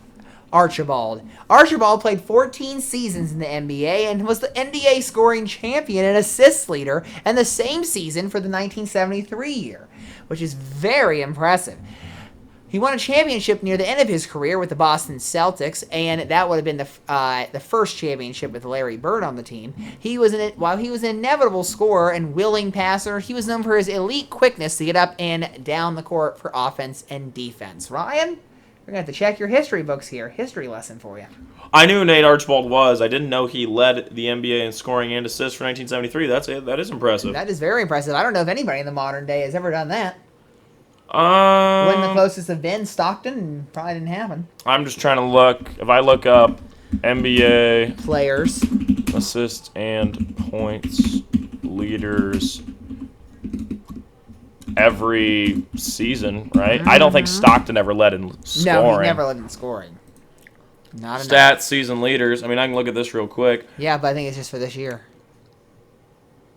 Archibald. Archibald played 14 seasons in the NBA and was the NBA scoring champion and assist leader in the same season for the 1973 year, which is very impressive. He won a championship near the end of his career with the Boston Celtics, and that would have been the first championship with Larry Bird on the team. While he was an inevitable scorer and willing passer, he was known for his elite quickness to get up and down the court for offense and defense. Ryan, we're going to have to check your history books here. History lesson for you. I knew who Nate Archibald was. I didn't know he led the NBA in scoring and assists for 1973. That is impressive. That is very impressive. I don't know if anybody in the modern day has ever done that. When the closest have been Stockton, and probably didn't happen. I'm just trying to look. If I look up NBA Players. assists and points leaders every season, right? I don't think Stockton ever led in scoring. No, he never led in scoring. Not enough. Stats, season leaders. I mean, I can look at this real quick. Yeah, but I think it's just for this year.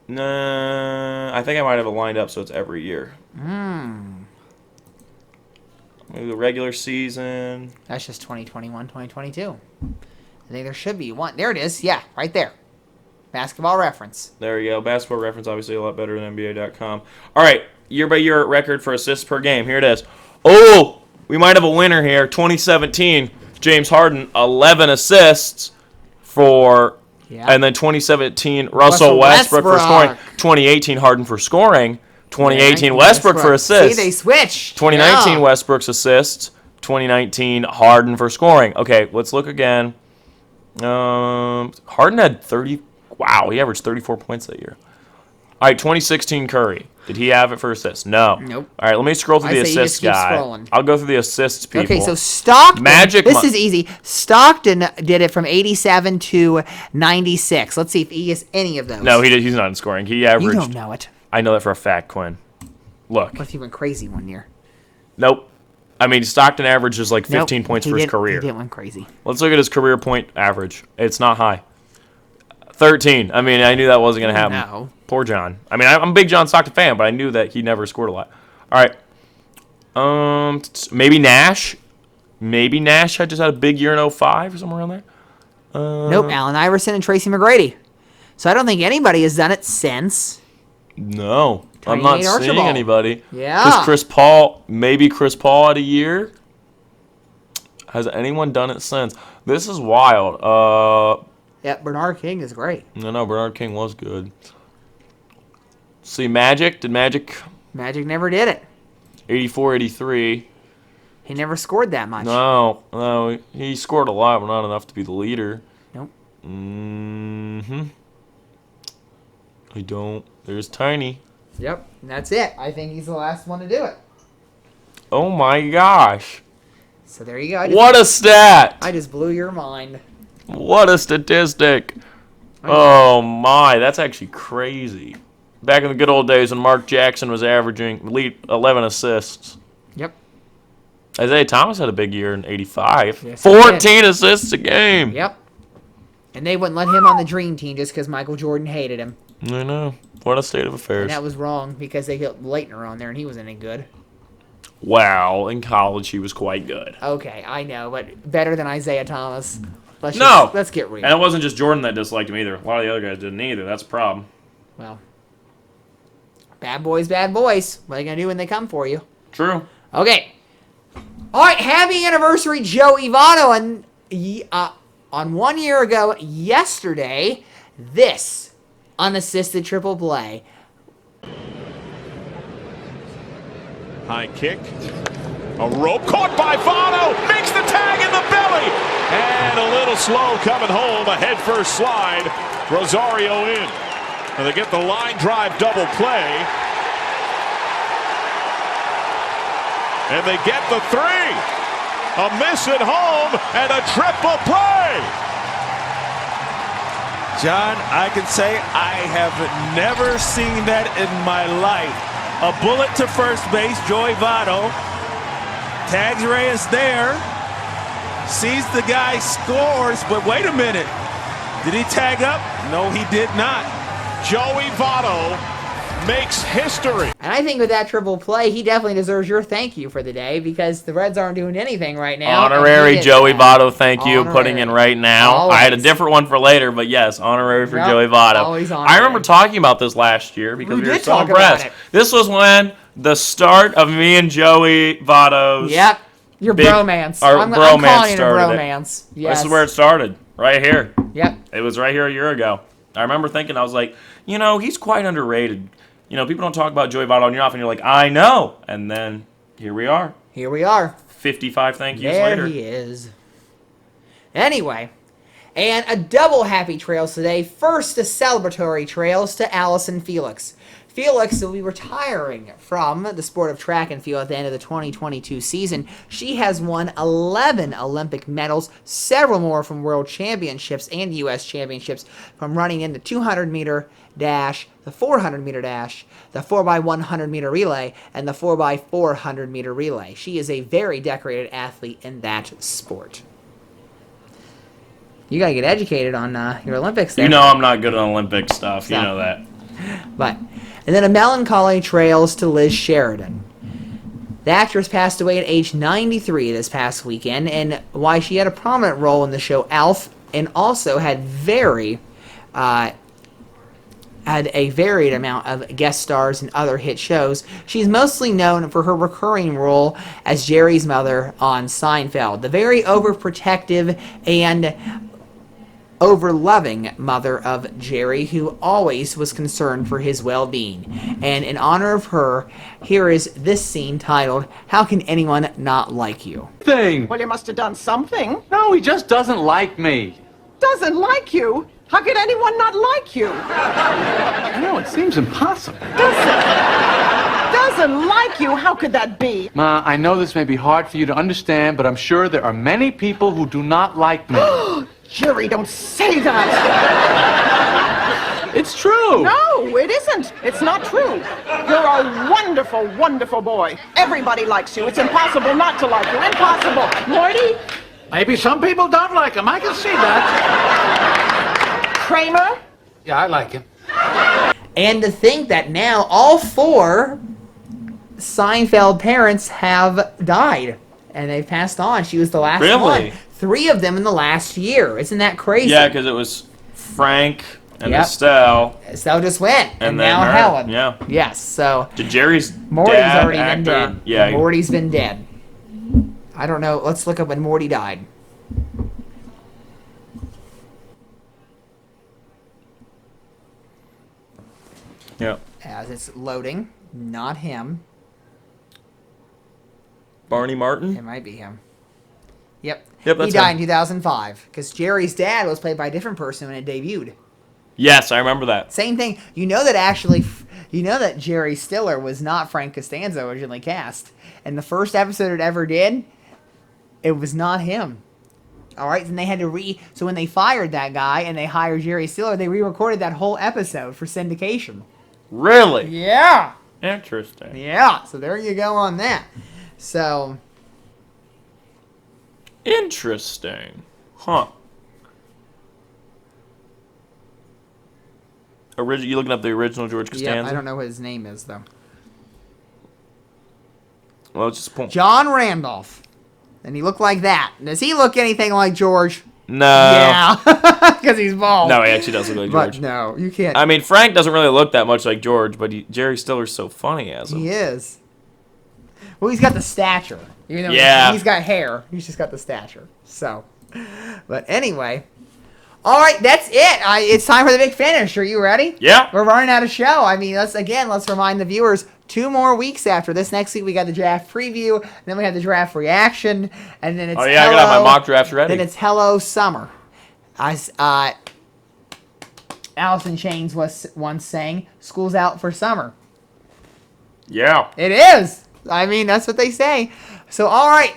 Nah, I think I might have it lined up so it's every year. Maybe the regular season. That's just 2021, 2022. I think there should be one. There it is. Yeah, right there. Basketball Reference. There you go. Basketball Reference, obviously a lot better than NBA.com. All right, year-by-year record for assists per game. Here it is. Oh, we might have a winner here. 2017, James Harden, 11 assists for... Yeah. And then 2017, Russell Westbrook for scoring. 2018, Harden for scoring. 2018, Westbrook for assists. See, they switched. 2019, Yeah. Westbrook's assists. 2019, Harden for scoring. Okay, let's look again. Harden had 30. Wow, he averaged 34 points that year. All right, 2016, Curry. Did he have it for assists? No. Nope. All right, let me scroll through I the say you assists just keep guy. scrolling. I'll go through the assists people. Okay, so Stockton. This is easy. Stockton did it from 87 to 96. Let's see if he is any of those. No, he's not in scoring. He averaged. You don't know it. I know that for a fact, Quinn. Look. What if he went crazy one year? Nope. I mean, Stockton averages like 15 points for his career. He didn't win crazy. Let's look at his career point average. It's not high. 13. I mean, I knew that wasn't going to happen. No. Poor John. I mean, I'm a big John Stockton fan, but I knew that he never scored a lot. All right. Maybe Nash. Maybe Nash had just had a big year in 05 or somewhere around there. Nope, Allen Iverson and Tracy McGrady. So I don't think anybody has done it since. No. I'm 28 not seeing Archibald. anybody. Yeah. Because Chris Paul, maybe Chris Paul had a year. Has anyone done it since? This is wild. Yeah, Bernard King is great. No, Bernard King was good. See, Magic. Did Magic Magic never did it. 84, 83? He never scored that much. No, he scored a lot, but not enough to be the leader. Nope. I don't. There's Tiny. Yep, and that's it. I think he's the last one to do it. Oh my gosh. So there you go. What a stat. I just blew your mind. What a statistic. Oh my, that's actually crazy. Back in the good old days when Mark Jackson was averaging 11 assists. Yep. Isaiah Thomas had a big year in 85. Yes, he 14 assists a game. Yep. And they wouldn't let him on the dream team just because Michael Jordan hated him. I know. What a state of affairs. And that was wrong because they hit Leitner on there and he wasn't any good. Wow, in college he was quite good. Okay, I know, but better than Isaiah Thomas. Let's get real. And it wasn't just Jordan that disliked him either. A lot of the other guys didn't either. That's a problem. Well, bad boys, bad boys. What are they going to do when they come for you? True. Okay. All right, happy anniversary, Joe Ivano. On 1 year ago yesterday, this unassisted triple play. High kick. A rope caught by Vano. Makes the tag in the belly. And a little slow coming home. A headfirst slide. Rosario in. And they get the line drive double play. And they get the three. A miss at home and a triple play. John, I can say I have never seen that in my life. A bullet to first base, Joey Votto. Tags Reyes there. Sees the guy, scores, but wait a minute. Did he tag up? No, he did not. Joey Votto makes history. And I think with that triple play, he definitely deserves your thank you for the day because the Reds aren't doing anything right now. Honorary Joey Votto, thank you. Putting in right now. Always. I had a different one for later, but yes, honorary for Joey Votto. Always honorary. I remember talking about this last year because we were did so talk about impressed. it. This was when the start of me and Joey Votto's Your big- bromance. our I'm bromance calling it a started it. bromance. Yes. This is where it started, right here. Yep. It was right here a year ago. I remember thinking, I was like, he's quite underrated. People don't talk about Joey Votto on your off, and you're like, I know. And then here we are. Here we are. 55 thank yous There later. he is. Anyway, and a double happy trails today. First, the celebratory trails to Allison Felix. Felix will be retiring from the sport of track and field at the end of the 2022 season. She has won 11 Olympic medals, several more from World Championships and U.S. Championships, from running in the 200-meter dash, the 400-meter dash, the 4x100-meter relay, and the 4x400-meter relay. She is a very decorated athlete in that sport. You gotta get educated on your Olympics there. I'm not good at Olympic stuff. You know that. But, and then a melancholy trails to Liz Sheridan. The actress passed away at age 93 this past weekend, and why she had a prominent role in the show Alf, and also had a varied amount of guest stars in other hit shows. She's mostly known for her recurring role as Jerry's mother on Seinfeld, the very overprotective and over-loving mother of Jerry, who always was concerned for his well-being. And in honor of her, here is this scene titled, How Can Anyone Not Like You? Well, you must have done something. No, he just doesn't like me. Doesn't like you? How could anyone not like you? No, it seems impossible. Doesn't like you? How could that be? Ma, I know this may be hard for you to understand, but I'm sure there are many people who do not like me. Jerry, don't say that. It's true. No, it isn't. It's not true. You're a wonderful, wonderful boy. Everybody likes you. It's impossible not to like you. Impossible. Morty? Maybe some people don't like him. I can see that. Kramer? Yeah, I like him. And to think that now all 4 Seinfeld parents have died. And they've passed on. She was the last one. 3 of them in the last year. Isn't that crazy? Yeah, because it was Frank and Yep. Estelle. Estelle just went. And then now her. Helen. Yeah. Yes, so Did Jerry's Morty's dad, already actor, been dead. Yeah. Morty's been dead. I don't know. Let's look up when Morty died. Yeah. As it's loading. Not him. Barney It Martin? might be him. Yep. Yep, He that's died him. in 2005 because Jerry's dad was played by a different person when it debuted. Yes, I remember that. Same thing. You know that Jerry Stiller was not Frank Costanza originally cast. And the first episode it ever did, it was not him. All right, and they had to so when they fired that guy and they hired Jerry Stiller, they re-recorded that whole episode for syndication. Really? Yeah. Interesting. Yeah. So there you go on that. So Interesting. Huh. You looking up the original George Costanza? yeah, I don't know what his name is though. Well, it's just point. John Randolph. And he looked like that. Does he look anything like George? No. Yeah. Because he's bald. No, he actually does look like George. But no, you can't. I mean, Frank doesn't really look that much like George, but Jerry Stiller's so funny as him. He is. Well, he's got the stature. Even though Yeah. he's got hair. He's just got the stature. So, but anyway. All right, that's it. It's time for the big finish. Are you ready? Yeah. We're running out of show. I mean, let's remind the viewers, 2 more weeks after this. Next week we got the draft preview, and then we have the draft reaction, and then it's Oh, yeah, I got my mock drafts ready. Then it's Hello Summer. Allison Chains was once saying, "School's out for summer." Yeah. It is. I mean, that's what they say. So, all right.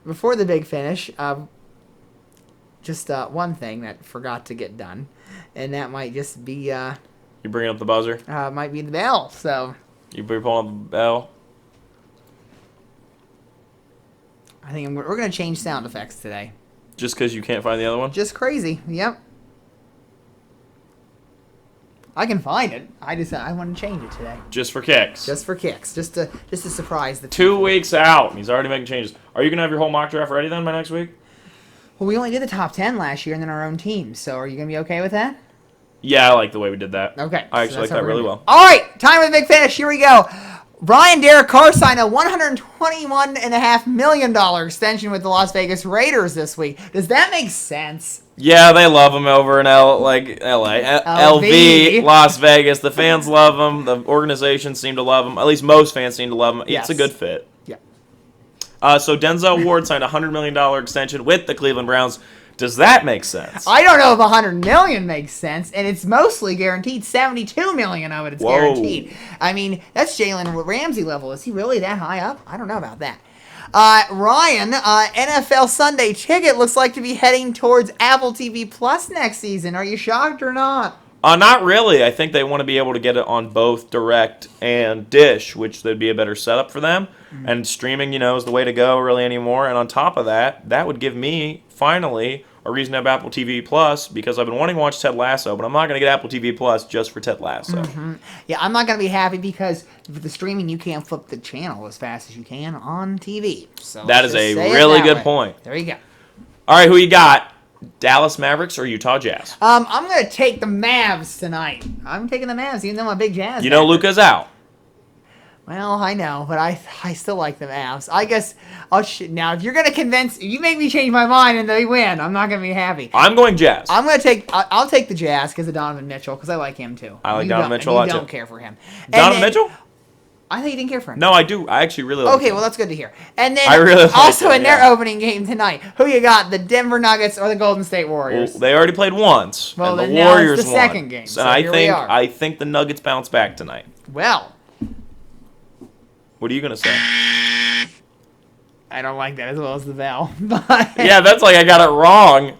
Before the big finish, just one thing that forgot to get done, and that might just be You bringing up the buzzer? might be the bell. So You be pulling up the bell? I think we're gonna change sound effects today. Just because you can't find the other one? Just crazy. Yep. I can find it. I want to change it today. Just for kicks. Just for kicks. Just to surprise the 2 weeks out. He's already making changes. Are you going to have your whole mock draft ready then by next week? Well, we only did the top 10 last year and then our own team. So are you going to be okay with that? Yeah, I like the way we did that. Okay. I actually like that really well. All right. Time for the big finish. Here we go. Ryan Derek Carr signed a $121.5 million extension with the Las Vegas Raiders this week. Does that make sense? Yeah, they love him over in LV, Las Vegas. The fans love him. The organization seem to love him. At least most fans seem to love him. Yes. It's a good fit. Yeah. So Denzel Ward signed a $100 million extension with the Cleveland Browns. Does that make sense? I don't know if $100 million makes sense, and it's mostly guaranteed. $72 million of it is guaranteed. I mean, that's Jalen Ramsey level. Is he really that high up? I don't know about that. Ryan, NFL Sunday Ticket looks like to be heading towards Apple TV Plus next season. Are you shocked or not? Not really. I think they want to be able to get it on both direct and dish, which would be a better setup for them. And streaming, is the way to go really anymore. And on top of that, that would give me, finally, a reason to have Apple TV Plus, because I've been wanting to watch Ted Lasso, but I'm not going to get Apple TV Plus just for Ted Lasso. Yeah, I'm not going to be happy because with the streaming, you can't flip the channel as fast as you can on TV. So That is a really good point. There you go. All right, who you got? Dallas Mavericks or Utah Jazz? I'm going to take the Mavs tonight. I'm taking the Mavs, even though I'm a big Jazz You know Luka's out. Well, I know, but I still like the Mavs. I guess now if you're gonna you make me change my mind and they win, I'm not gonna be happy. I'm going Jazz. I'll take the Jazz because of Donovan Mitchell because I like him too. I like Donovan Mitchell a lot too. You don't care for him. Donovan Mitchell? I thought you didn't care for him. No, I do. I actually really like him. Okay, well that's good to hear. And then I really like also him, in their opening game tonight, who you got? The Denver Nuggets or the Golden State Warriors? Well, they already played once. Well, and then the now Warriors it's the won. second game. So So here we are. I think the Nuggets bounce back tonight. Well. What are you gonna say? I don't like that as well as the Bell. But Yeah, that's like I got it wrong.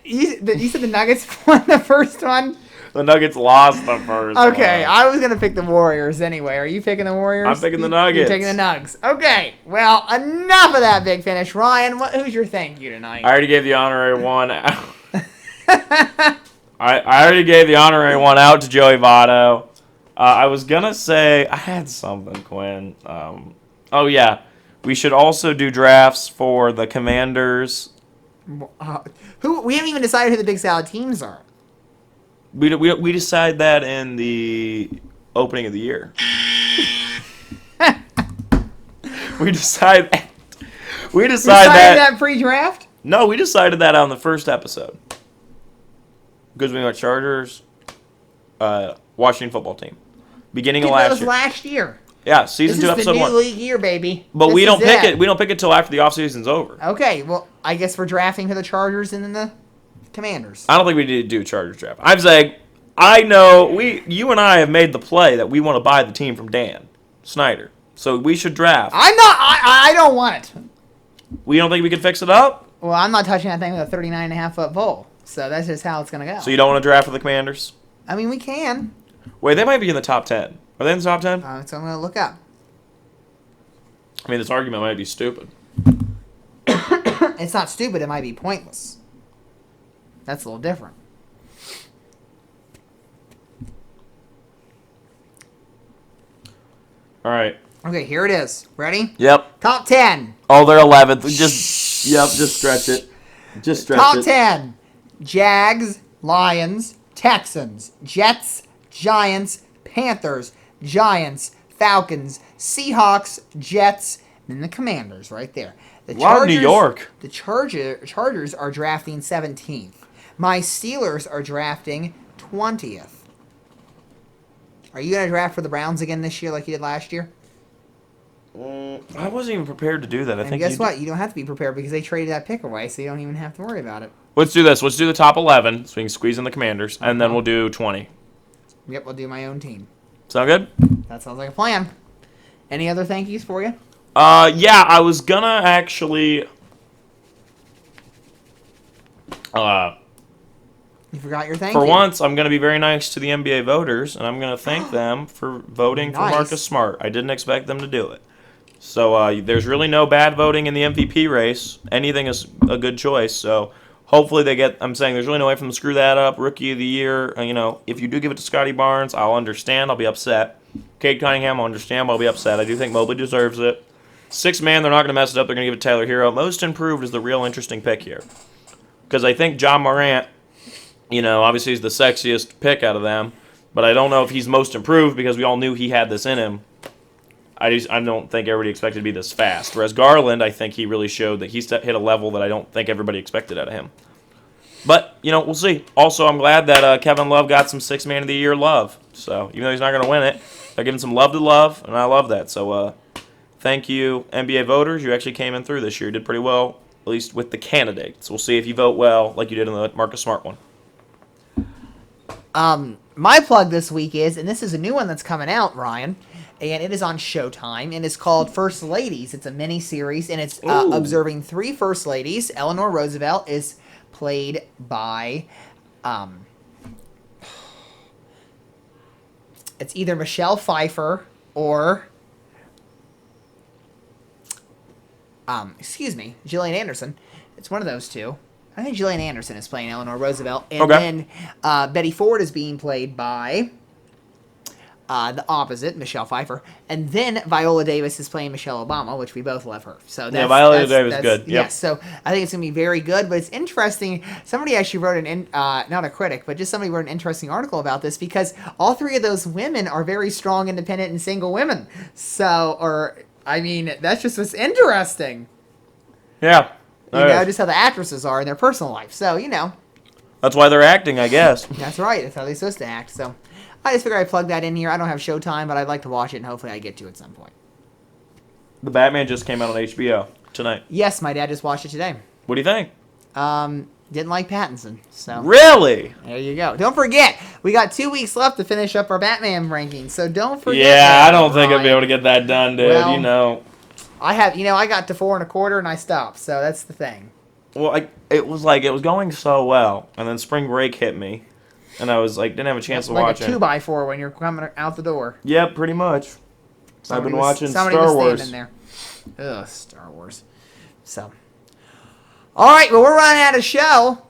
You said the Nuggets won the first one? The Nuggets lost the first Okay, one. I was going to pick the Warriors anyway. Are you picking the Warriors? I'm picking the Nuggets. You're taking the Nugs. Okay, well, enough of that big finish. Ryan, who's your thank you tonight? I already gave the honorary one out. I already gave the honorary one out to Joey Votto. I was going to say, I had something, Quinn. Oh, yeah. We should also do drafts for the Commanders. We haven't even decided who the Big Salad teams are. We decide that in the opening of the year. we decide that pre-draft? No, we decided that on the first episode. Because we went Chargers, Washington football team. Beginning of last year. Last year. Yeah, season 2, episode 1. This is the new league year, baby. But we don't pick it. We don't pick it till after the offseason's over. Okay, well, I guess we're drafting for the Chargers and then the Commanders. I don't think we need to do Chargers draft. I'm saying, I know you and I have made the play that we want to buy the team from Dan Snyder. So we should draft. I don't want it. We don't think we can fix it up? Well, I'm not touching that thing with a 39.5-foot pole. So that's just how it's going to go. So you don't want to draft for the Commanders? I mean, we can. Wait, they might be in the top 10. Are they in the top 10? So I'm going to look up. I mean, this argument might be stupid. It's not stupid. It might be pointless. That's a little different. All right. Okay, here it is. Ready? Yep. Top 10. Oh, they're 11th. Just stretch it. Just stretch Top it. 10. Jags, Lions, Texans, Jets, Giants, Panthers, Giants, Falcons, Seahawks, Jets, and the Commanders right there. The Wow, New York. The Chargers are drafting 17th. My Steelers are drafting 20th. Are you going to draft for the Browns again this year like you did last year? I wasn't even prepared to do that. And guess what? You don't have to be prepared because they traded that pick away, so you don't even have to worry about it. Let's do this. Let's do the top 11 so we can squeeze in the Commanders, and then we'll do 20. Yep, I'll do my own team. Sound good? That sounds like a plan. Any other thank yous for you? Yeah, I was gonna actually. You forgot your thank For you. once, I'm gonna be very nice to the NBA voters, and I'm gonna thank them for voting for Nice. Marcus Smart. I didn't expect them to do it. So there's really no bad voting in the MVP race. Anything is a good choice. So hopefully they get. I'm saying there's really no way for them to screw that up. Rookie of the year. If you do give it to Scotty Barnes, I'll understand. I'll be upset. Cade Cunningham, I'll understand. But I'll be upset. I do think Mobley deserves it. Sixth man, they're not going to mess it up. They're going to give it to Tyler Hero. Most improved is the real interesting pick here, because I think John Morant. Obviously he's the sexiest pick out of them, but I don't know if he's most improved because we all knew he had this in him. I don't think everybody expected to be this fast. Whereas Garland, I think he really showed that he's hit a level that I don't think everybody expected out of him. But, we'll see. Also, I'm glad that Kevin Love got some Sixth Man of the Year love. So, even though he's not going to win it, they're giving some love to love, and I love that. So, thank you, NBA voters. You actually came in through this year. You did pretty well, at least with the candidates. We'll see if you vote well like you did in the Marcus Smart one. My plug this week is, and this is a new one that's coming out, Ryan, and it is on Showtime, and it's called First Ladies. It's a mini-series, and it's observing 3 First Ladies. Eleanor Roosevelt is played by, it's either Michelle Pfeiffer or, Gillian Anderson. It's one of those two. I think Gillian Anderson is playing Eleanor Roosevelt. And then Betty Ford is being played by the opposite, Michelle Pfeiffer. And then Viola Davis is playing Michelle Obama, which we both love her. So Viola Davis is good. Yep. Yes, so I think it's going to be very good. But it's interesting. Somebody actually wrote not a critic, but just somebody wrote an interesting article about this because all 3 of those women are very strong, independent, and single women. So, that's just what's interesting. Yeah. Just how the actresses are in their personal life. So, That's why they're acting, I guess. That's right. That's how they're supposed to act. So, I just figured I'd plug that in here. I don't have Showtime, but I'd like to watch it, and hopefully I get to at some point. The Batman just came out on HBO tonight. Yes, my dad just watched it today. What do you think? Didn't like Pattinson. So Really? there you go. Don't forget, we got 2 weeks left to finish up our Batman rankings. So don't forget. Yeah, that, I don't think I'd be Ryan. able to get that done, dude. Well, I have, I got to 4 1/4 and I stopped. So that's the thing. Well, it was going so well, and then spring break hit me, and I was didn't have a chance to watch it. Like a 2x4 when you're coming out the door. Yeah, pretty much. I've been watching Star Wars. Standing there. Ugh, Star Wars. So, all right, well, we're running out of show.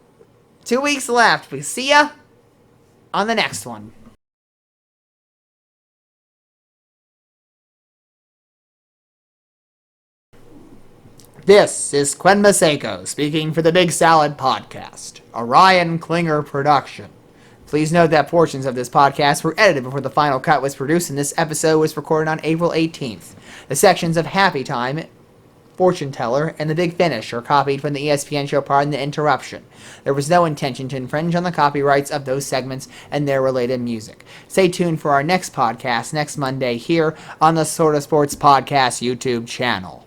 2 weeks left. We see ya on the next one. This is Quinn Maseko speaking for the Big Salad Podcast, a Ryan Klinger production. Please note that portions of this podcast were edited before the final cut was produced, and this episode was recorded on April 18th. The sections of Happy Time, Fortune Teller, and The Big Finish are copied from the ESPN show Pardon the Interruption. There was no intention to infringe on the copyrights of those segments and their related music. Stay tuned for our next podcast next Monday here on the Sorta Sports Podcast YouTube channel.